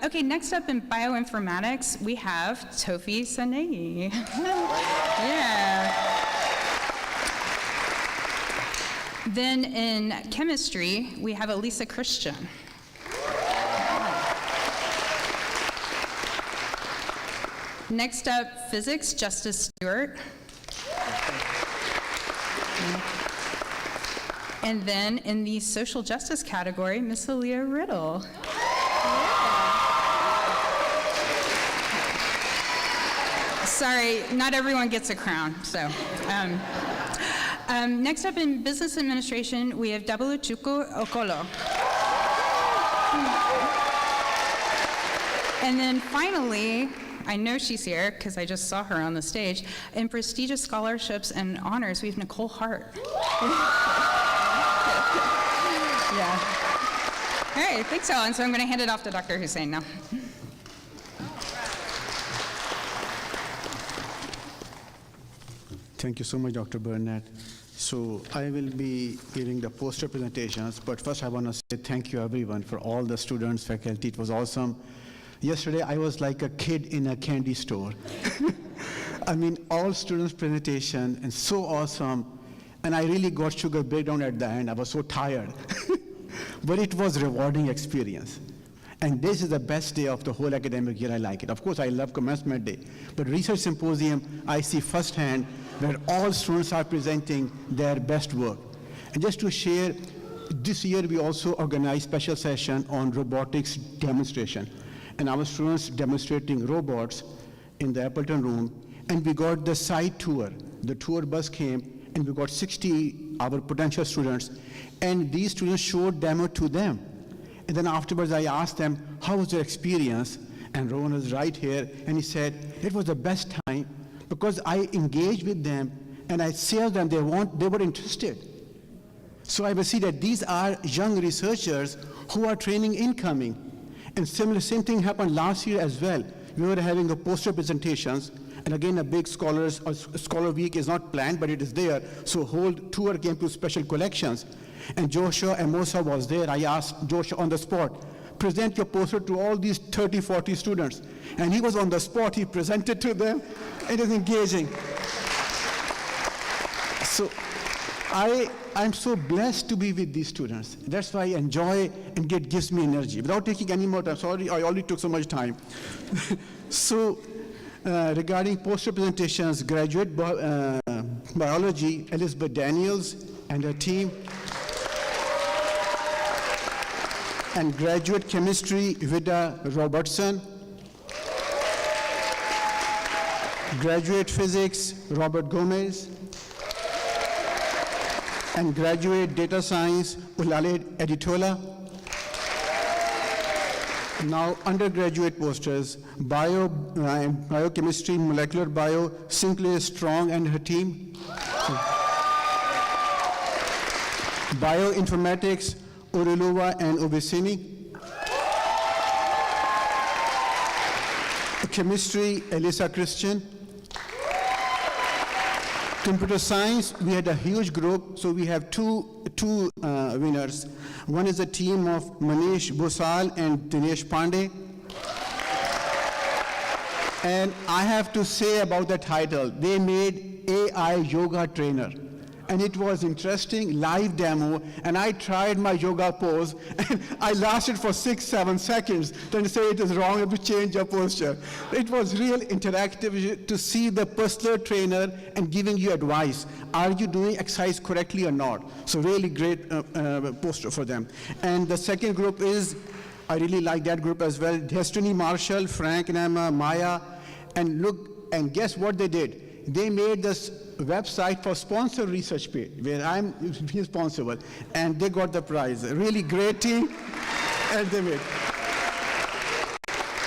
Okay, next up in bioinformatics, we have Tofi Sanegi. Yeah. Then in chemistry, we have Elisa Christian. Next up, physics, Justice Stewart. And then in the social justice category, Miss Aaliyah Riddle. Sorry, not everyone gets a crown, so. Next up in business administration, we have Dabuluchuku Okolo. And then finally, I know she's here because I just saw her on the stage. In prestigious scholarships and honors, we have Nicole Hart. Yeah. All right, thanks, Ellen. So I'm going to hand it off to Dr. Hussein now. Thank you so much, Dr. Burnett. So I will be giving the poster presentations, but first I want to say thank you, everyone, for all the students, faculty. It was awesome. Yesterday, I was like a kid in a candy store. I mean, all students' presentation, and so awesome. And I really got sugar breakdown at the end. I was so tired. But it was a rewarding experience. And this is the best day of the whole academic year. I like it. Of course, I love commencement day. But research symposium, I see firsthand where all students are presenting their best work. And just to share, this year we also organized special session on robotics demonstration. And our students demonstrating robots in the Appleton room. And we got the site tour. The tour bus came, and we got 60 our potential students. And these students showed demo to them. And then afterwards, I asked them, how was your experience? And Rowan was right here, and he said, it was the best time because I engaged with them and I saved them. They were interested. So I will see that these are young researchers who are training incoming. And same thing happened last year as well. We were having a poster presentations, and again, a big scholar week is not planned, but it is there. So whole tour came to special collections. And Joshua Amosa was there. I asked Joshua on the spot, present your poster to all these 30, 40 students. And he was on the spot. He presented to them. It is engaging. So I'm so blessed to be with these students. That's why I enjoy and gives me energy. Without taking any more time, sorry, I already took so much time. So regarding poster presentations, graduate biology, Elizabeth Daniels and her team, and graduate chemistry, Vida Robertson, graduate physics, Robert Gomez, and graduate data science, Ulale Editola. Now, undergraduate posters, biochemistry, molecular bio, Sinclair Strong and her team. Bioinformatics, Orelova and Obesini. Chemistry, Elisa Christian. Computer science, we had a huge group, so we have two winners. One is a team of Manish Bhusal and Dinesh Pandey. And I have to say about the title, they made AI yoga trainer. And it was interesting, live demo, and I tried my yoga pose, and I lasted for 6-7 seconds. Then say it is wrong, I have to change your posture. It was real interactive to see the personal trainer and giving you advice. Are you doing exercise correctly or not? So really great poster for them. And the second group is, I really like that group as well, Destiny Marshall, Frank and Emma, Maya, and look, and guess what they did? They made this website for sponsored research page, where I'm responsible, and they got the prize. A really great team, and they made.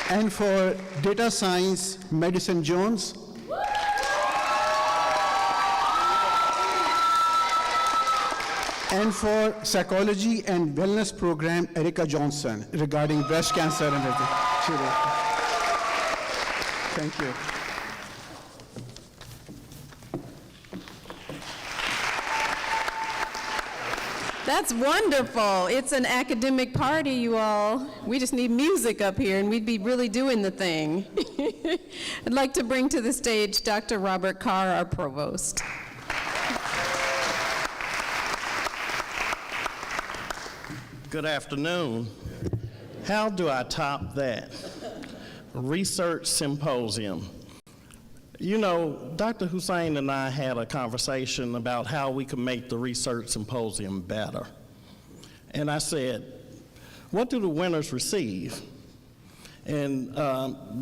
And for data science, Madison Jones. And for psychology and wellness program, Erica Johnson, regarding breast cancer and everything. Thank you. That's wonderful. It's an academic party, you all. We just need music up here, and we'd be really doing the thing. I'd like to bring to the stage Dr. Robert Carr, our provost. Good afternoon. How do I top that? Research symposium. You know, Dr. Hussein and I had a conversation about how we could make the research symposium better. And I said, what do the winners receive? And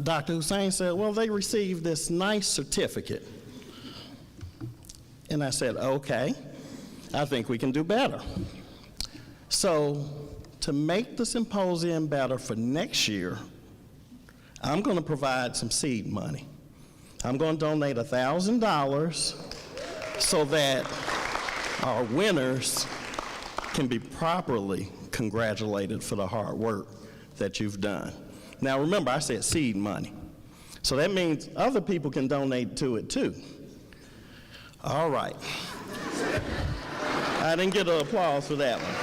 Dr. Hussein said, well, they receive this nice certificate. And I said, okay, I think we can do better. So to make the symposium better for next year, I'm going to provide some seed money. I'm going to donate $1,000 so that our winners can be properly congratulated for the hard work that you've done. Now remember, I said seed money. So that means other people can donate to it too. All right. I didn't get an applause for that one.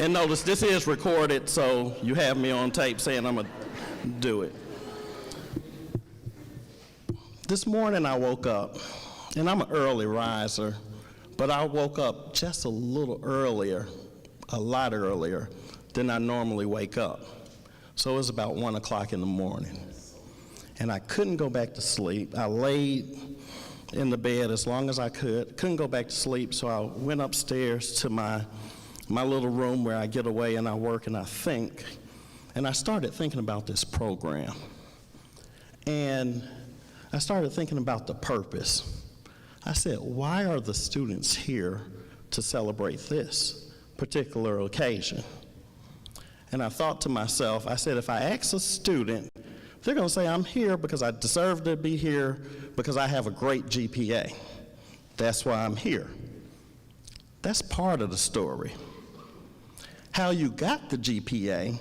And notice this is recorded, so you have me on tape saying I'm going to do it. This morning I woke up, and I'm an early riser, but I woke up just a little earlier, a lot earlier than I normally wake up. So it was about 1 o'clock in the morning. And I couldn't go back to sleep. I laid in the bed as long as I couldn't go back to sleep, so I went upstairs to my little room where I get away and I work and I think. And I started thinking about this program. And I started thinking about the purpose. I said, why are the students here to celebrate this particular occasion. And I thought to myself, I said, if I ask a student, they're going to say I'm here because I deserve to be here because I have a great GPA. That's why I'm here. That's part of the story. How you got the GPA,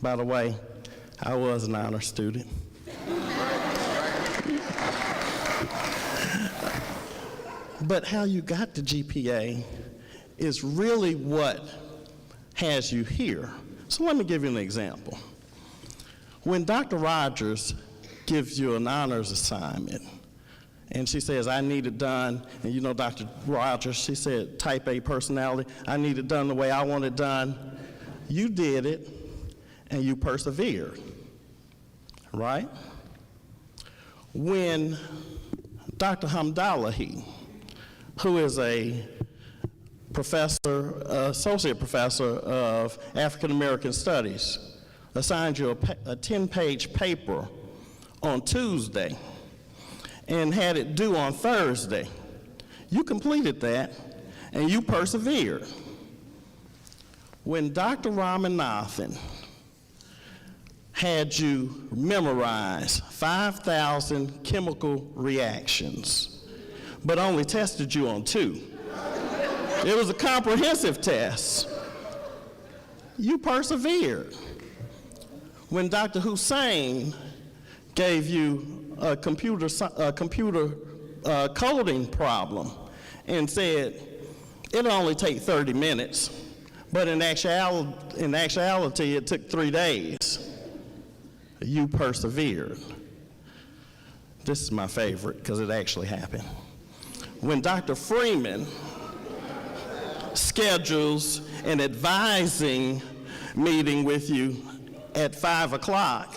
by the way, I was an honor student. But how you got the GPA is really what has you here. So let me give you an example. When Dr. Rogers gives you an honors assignment, and she says, I need it done, and you know Dr. Rogers, she said, type A personality, I need it done the way I want it done. You did it, and you persevered, right? When Dr. Hamdalahi, who is a professor, associate professor of African American Studies, assigned you a 10-page paper on Tuesday and had it due on Thursday. You completed that and you persevered. When Dr. Ramanathan had you memorize 5,000 chemical reactions, but only tested you on 2. It was a comprehensive test. You persevered. When Dr. Hussein gave you a computer coding problem and said, it'll only take 30 minutes, but in actuality, it took 3 days. You persevered. This is my favorite because it actually happened. When Dr. Freeman schedules an advising meeting with you at 5 o'clock,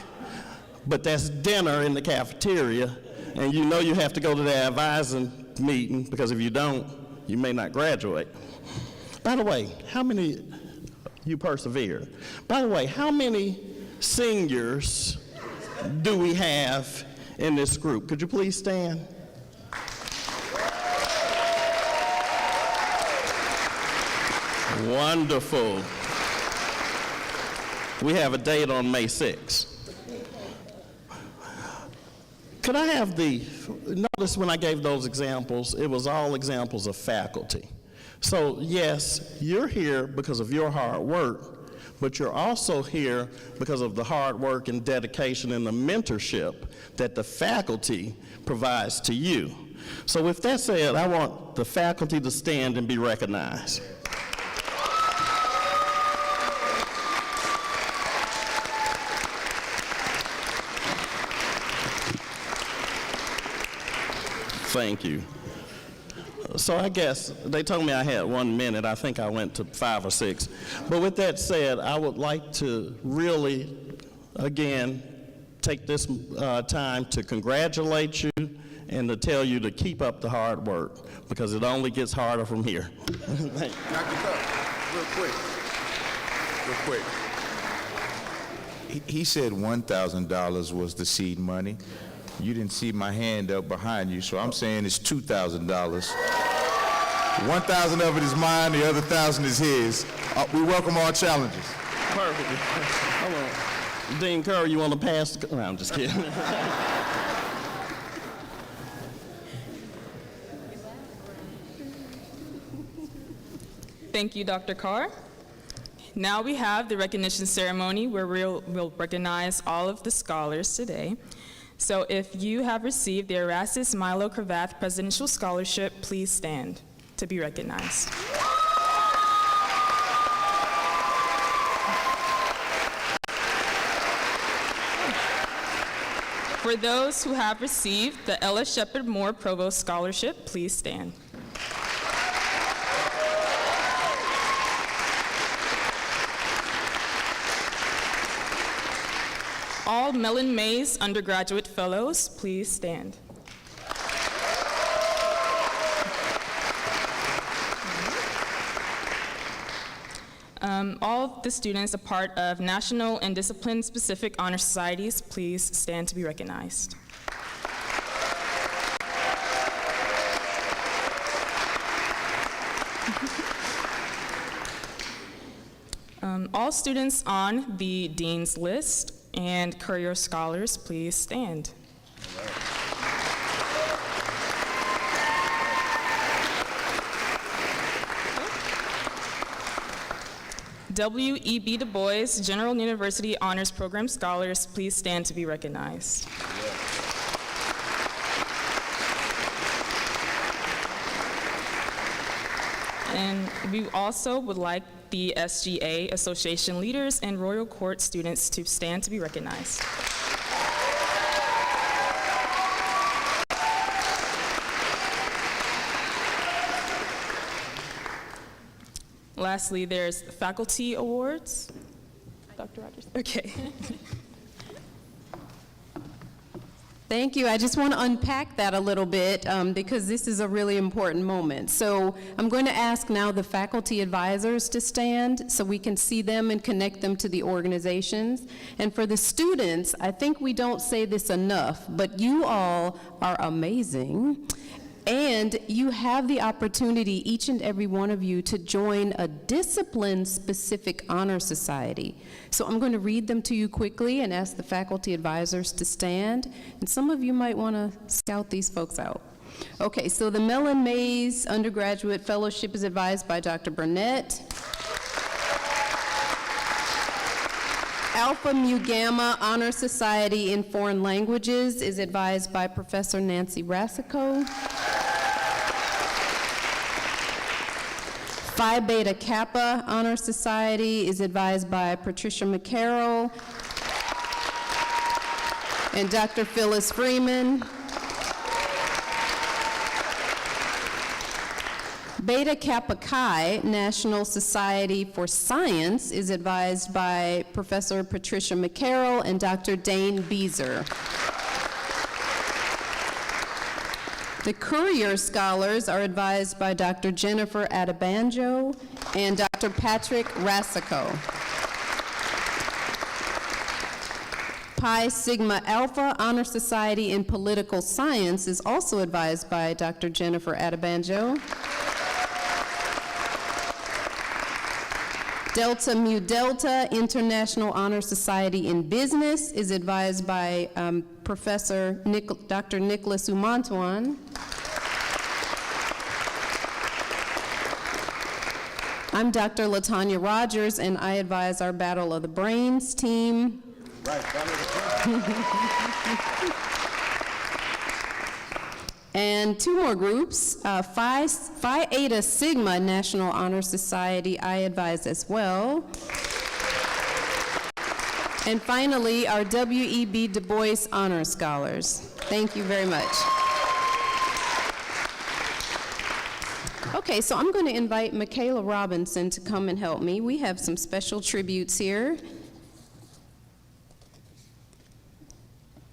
but that's dinner in the cafeteria, and you know you have to go to the advising meeting because if you don't, you may not graduate. By the way, how many you persevered? By the way, how many seniors do we have in this group? Could you please stand? Wonderful. We have a date on May 6th. Could I have notice when I gave those examples, it was all examples of faculty. So yes, you're here because of your hard work, but you're also here because of the hard work and dedication and the mentorship that the faculty provides to you. So with that said, I want the faculty to stand and be recognized. Thank you. So I guess they told me I had 1 minute. I think I went to 5 or 6. But with that said, I would like to really, again, take this time to congratulate you and to tell you to keep up the hard work because it only gets harder from here. Thank you. Dr. Cup, real quick. He said $1,000 was the seed money. You didn't see my hand up behind you, so I'm saying it's $2,000. 1,000 of it is mine, the other 1,000 is his. We welcome all challenges. Perfect. Hold on. Dean Curry, you want to pass? No, I'm just kidding. Thank you, Dr. Carr. Now we have the recognition ceremony where we'll recognize all of the scholars today. So if you have received the Erastus Milo Cravath Presidential Scholarship, please stand to be recognized. For those who have received the Ella Shepard Moore Provost Scholarship, please stand. All Mellon Mays undergraduate fellows, please stand. All the students a part of national and discipline-specific honor societies, please stand to be recognized. all students on the Dean's List and Career Scholars, please stand. W.E.B. Du Bois General University Honors Program Scholars, please stand to be recognized. And we also would like the SGA Association leaders and Royal Court students to stand to be recognized. Lastly, there's faculty awards. Dr. Rogers? Okay. Thank you. I just want to unpack that a little bit because this is a really important moment. So I'm going to ask now the faculty advisors to stand so we can see them and connect them to the organizations. And for the students, I think we don't say this enough, but you all are amazing. And you have the opportunity, each and every one of you, to join a discipline-specific honor society. So I'm going to read them to you quickly and ask the faculty advisors to stand. And some of you might want to scout these folks out. Okay, so the Mellon Mays Undergraduate Fellowship is advised by Dr. Burnett. Alpha Mu Gamma Honor Society in Foreign Languages is advised by Professor Nancy Rassico. Phi Beta Kappa Honor Society is advised by Patricia McCarroll and Dr. Phyllis Freeman. Beta Kappa Chi National Society for Science is advised by Professor Patricia McCarroll and Dr. Dane Beezer. The Courier Scholars are advised by Dr. Jennifer Adebanjo and Dr. Patrick Rassico. Pi Sigma Alpha Honor Society in Political Science is also advised by Dr. Jennifer Adebanjo. Delta Mu Delta International Honor Society in Business is advised by Dr. Nicholas Umantuan. I'm Dr. LaTanya Rogers, and I advise our Battle of the Brains team. And two more groups, Phi Eta Sigma National Honor Society, I advise as well. And finally, our W.E.B. Du Bois Honor Scholars. Thank you very much. Okay, so I'm going to invite Michaela Robinson to come and help me. We have some special tributes here.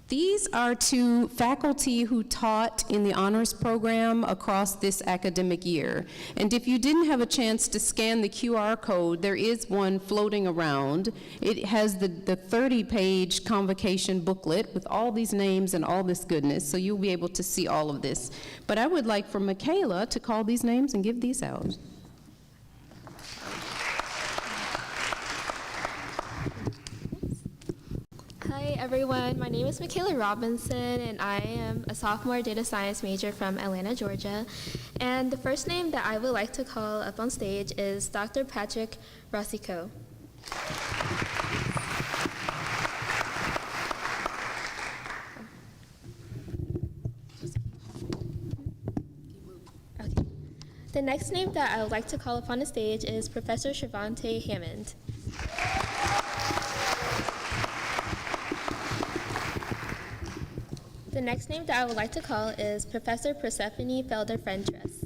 These are to faculty who taught in the honors program across this academic year. And if you didn't have a chance to scan the QR code, there is one floating around. It has the 30-page Convocation booklet with all these names and all this goodness, so you'll be able to see all of this. But I would like for Michaela to call these names and give these out. Hi everyone, my name is Michaela Robinson and I am a sophomore data science major from Atlanta, Georgia. And the first name that I would like to call up on stage is Dr. Patrick Rassico. Okay. The next name that I would like to call upon the stage is Professor Shavante Hammond. The next name that I would like to call is Professor Persephone Felder-Fentress.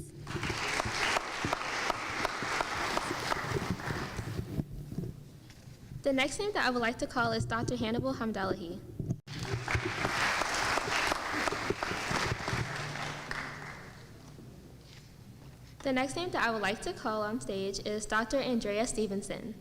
The next name that I would like to call is Dr. Hannibal Hamdalahi. The next name that I would like to call on stage is Dr. Andrea Stevenson.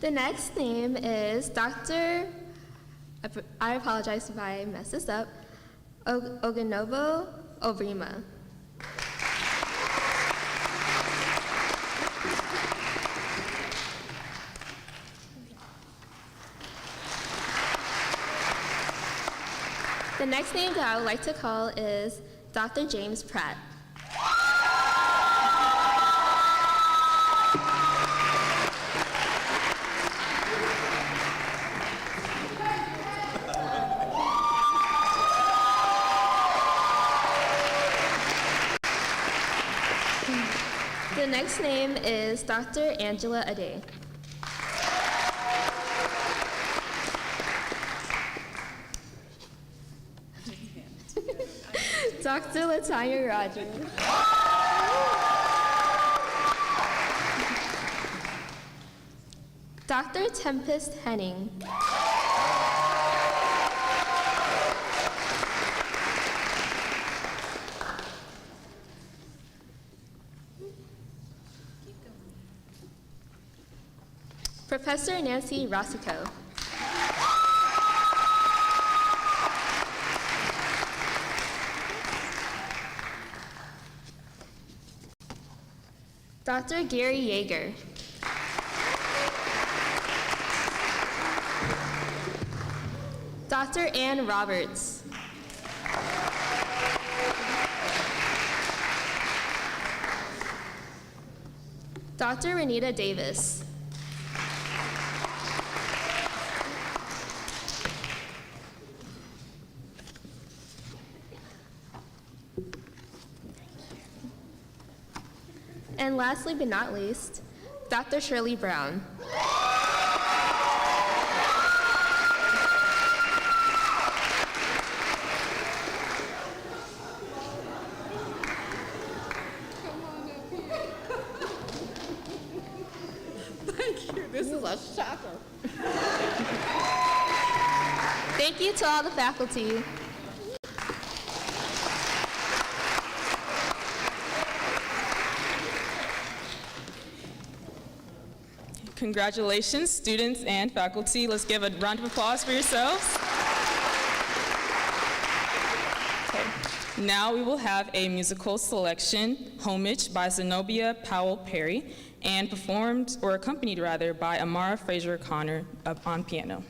The next name is Dr. I apologize if I mess this up, Ogenobo Obrima. The next name that I would like to call is Dr. James Pratt. The next name is Dr. Angela Ade. Dr. Latanya Rogers. Dr. Tempest Henning. Professor Nancy Rossico. Dr. Gary Yeager. Dr. Ann Roberts. Dr. Renita Davis. And lastly but not least, Dr. Shirley Brown. Thank you. This is a shocker. Thank you to all the faculty. Congratulations, students and faculty. Let's give a round of applause for yourselves. Okay. Now we will have a musical selection, Homage by Zenobia Powell Perry, and performed, or accompanied rather, by Amara Fraser Connor on piano.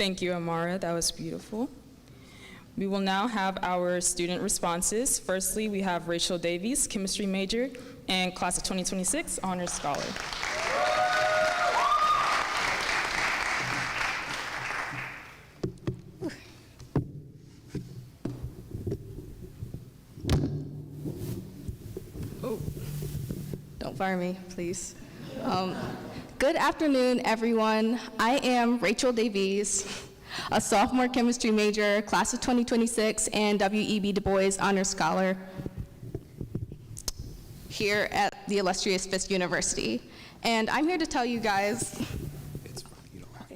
Thank you, Amara. That was beautiful. We will now have our student responses. Firstly, we have Rachel Davies, chemistry major, and class of 2026 honors scholar. Oh, don't fire me, please. Good afternoon, everyone. I am Rachel Davies, a sophomore chemistry major, class of 2026, and W.E.B. Du Bois Honors Scholar here at the illustrious Fisk University. And I'm here to tell you guys,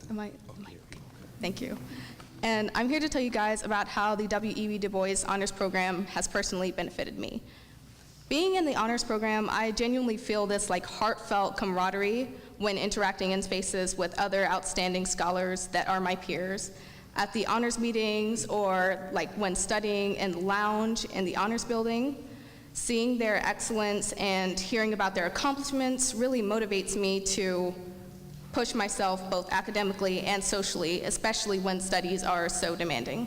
am I okay? Thank you. And I'm here to tell you guys about how the W.E.B. Du Bois Honors Program has personally benefited me. Being in the honors program, I genuinely feel this heartfelt camaraderie when interacting in spaces with other outstanding scholars that are my peers. At the honors meetings or when studying in the lounge in the honors building, seeing their excellence and hearing about their accomplishments really motivates me to push myself both academically and socially, especially when studies are so demanding.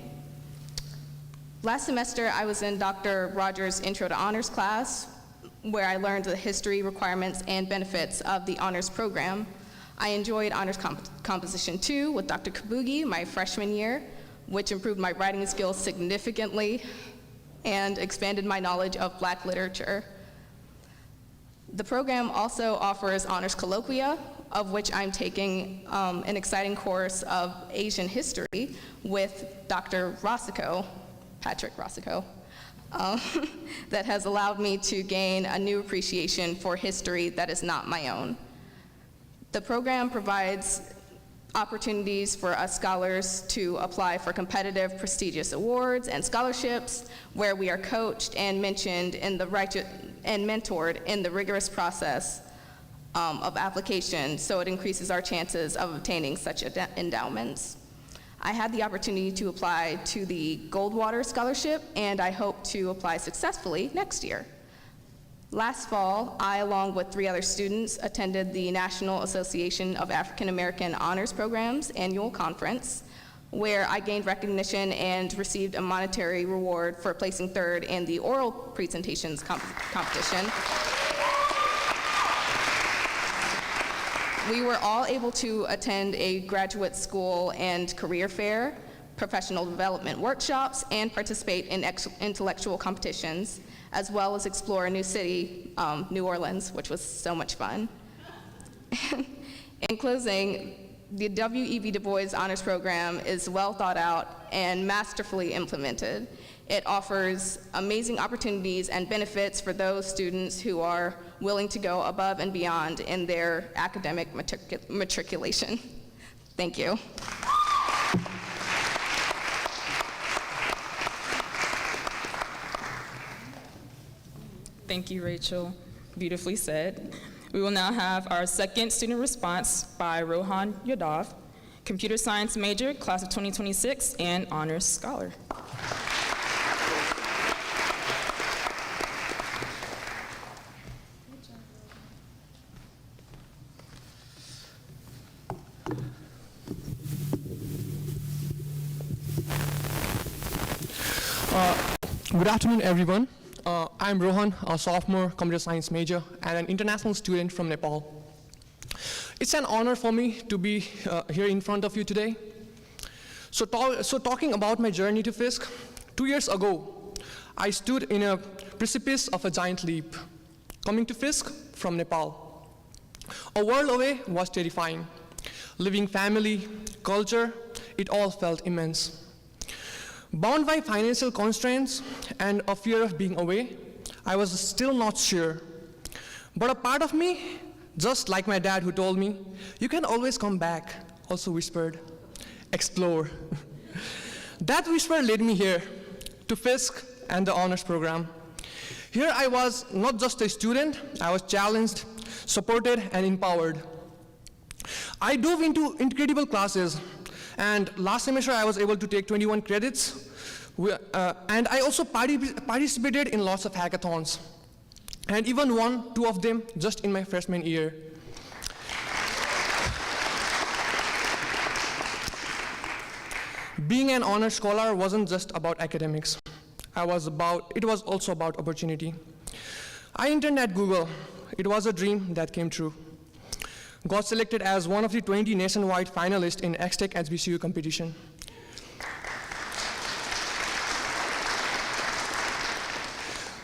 Last semester, I was in Dr. Rogers' Intro to Honors class, where I learned the history, requirements, and benefits of the honors program. I enjoyed honors composition 2 with Dr. Kabugi my freshman year, which improved my writing skills significantly and expanded my knowledge of Black literature. The program also offers honors colloquia, of which I'm taking an exciting course of Asian history with Dr. Rossico, Patrick Rossico, that has allowed me to gain a new appreciation for history that is not my own. The program provides opportunities for us scholars to apply for competitive, prestigious awards and scholarships, where we are coached and mentored in the rigorous process of application, so it increases our chances of obtaining such endowments. I had the opportunity to apply to the Goldwater Scholarship, and I hope to apply successfully next year. Last fall, I, along with 3 other students, attended the National Association of African American Honors Programs annual conference, where I gained recognition and received a monetary reward for placing 3rd in the oral presentations competition. We were all able to attend a graduate school and career fair, professional development workshops, and participate in intellectual competitions, as well as explore a new city, New Orleans, which was so much fun. In closing, the W.E.B. Du Bois Honors Program is well thought out and masterfully implemented. It offers amazing opportunities and benefits for those students who are willing to go above and beyond in their academic matriculation. Thank you. Thank you, Rachel. Beautifully said. We will now have our second student response by Rohan Yadav, computer science major, class of 2026, and honors scholar. Good afternoon, everyone. I'm Rohan, a sophomore computer science major and an international student from Nepal. It's an honor for me to be here in front of you today. So talking about my journey to Fisk, 2 years ago, I stood in a precipice of a giant leap. Coming to Fisk from Nepal. A world away was terrifying. Leaving family, culture, it all felt immense. Bound by financial constraints and a fear of being away, I was still not sure. But a part of me, just like my dad who told me, "You can always come back," also whispered, "Explore." That whisper led me here, to Fisk and the honors program. Here I was not just a student, I was challenged, supported, and empowered. I dove into incredible classes, and last semester I was able to take 21 credits, and I also participated in lots of hackathons, and even won 2 of them just in my freshman year. Being an honor scholar wasn't just about academics. It was also about opportunity. I interned at Google. It was a dream that came true. Got selected as one of the 20 nationwide finalists in X-Tech HBCU competition.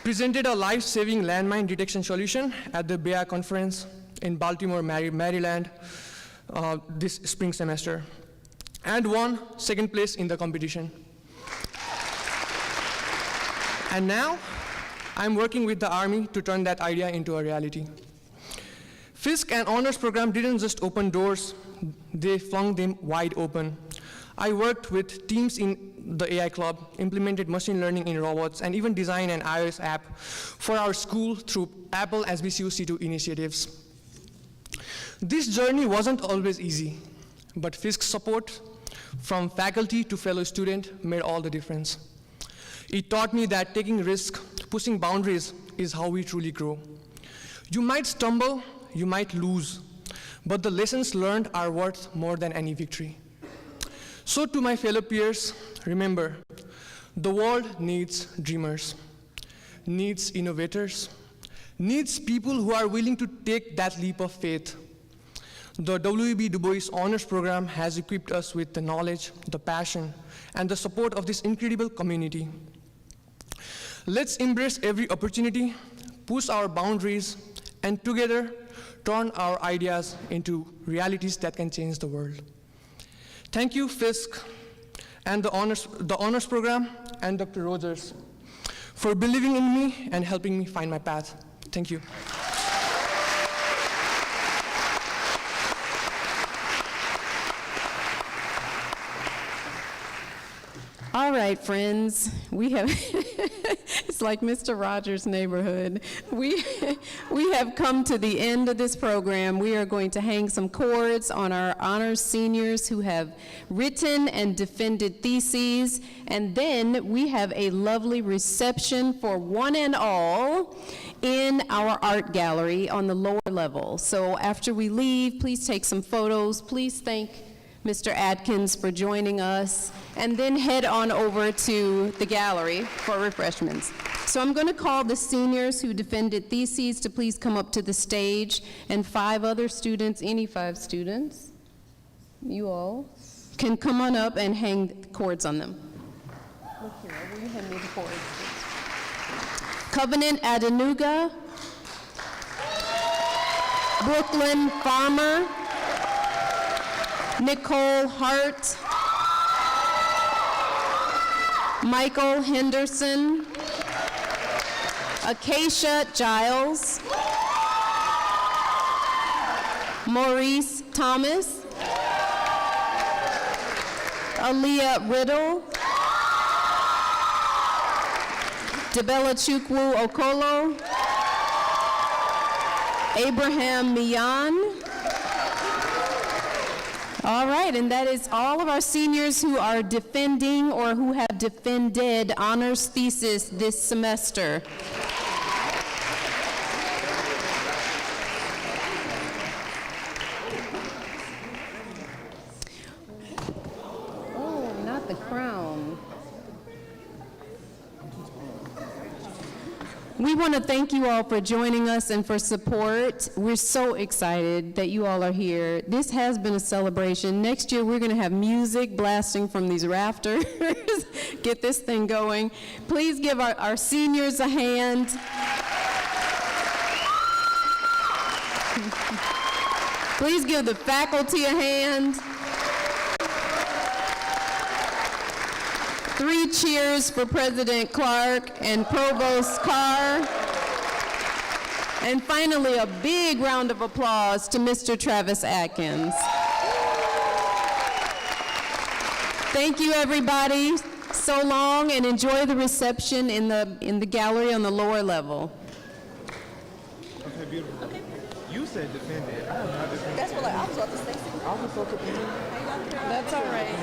Presented a life-saving landmine detection solution at the BEA conference in Baltimore, Maryland this spring semester, and won second place in the competition. And now, I'm working with the Army to turn that idea into a reality. Fisk and honors program didn't just open doors, they flung them wide open. I worked with teams in the AI Club, implemented machine learning in robots, and even designed an iOS app for our school through Apple SBCU C2 initiatives. This journey wasn't always easy, but Fisk's support from faculty to fellow students made all the difference. It taught me that taking risks, pushing boundaries is how we truly grow. You might stumble, you might lose, but the lessons learned are worth more than any victory. So to my fellow peers, remember, the world needs dreamers, needs innovators, needs people who are willing to take that leap of faith. The W.E.B. Du Bois Honors Program has equipped us with the knowledge, the passion, and the support of this incredible community. Let's embrace every opportunity, push our boundaries, and together turn our ideas into realities that can change the world. Thank you, Fisk, and the honors program, and Dr. Rogers, for believing in me and helping me find my path. Thank you. All right, friends, we have, it's like Mr. Rogers' neighborhood. We have come to the end of this program. We are going to hang some cords on our honors seniors who have written and defended theses, and then we have a lovely reception for one and all in our art gallery on the lower level. So after we leave, please take some photos. Please thank Mr. Atkins for joining us, and then head on over to the gallery for refreshments. So I'm going to call the seniors who defended theses to please come up to the stage, and 5 other students, any 5 students, you all, can come on up and hang cords on them. Look here, will you hand me the cords? Covenant Adenuga, Brooklyn Farmer, Nicole Hart, Michael Henderson, Acacia Giles, Maurice Thomas, Aaliyah Riddle, Debella Chukwu Okolo, Abraham Mian. All right, and that is all of our seniors who are defending or who have defended honors thesis this semester. Oh, not the crown. We want to thank you all for joining us and for support. We're so excited that you all are here. This has been a celebration. Next year, we're going to have music blasting from these rafters. Get this thing going. Please give our seniors a hand. Please give the faculty a hand. 3 cheers for President Clark and Provost Carr. And finally, a big round of applause to Mr. Travis Atkins. Thank you, everybody. So long, and enjoy the reception in the gallery on the lower level. Okay, beautiful. Okay. You said defended. I am not defended. That's what I was about to say. I was so confused. That's all right.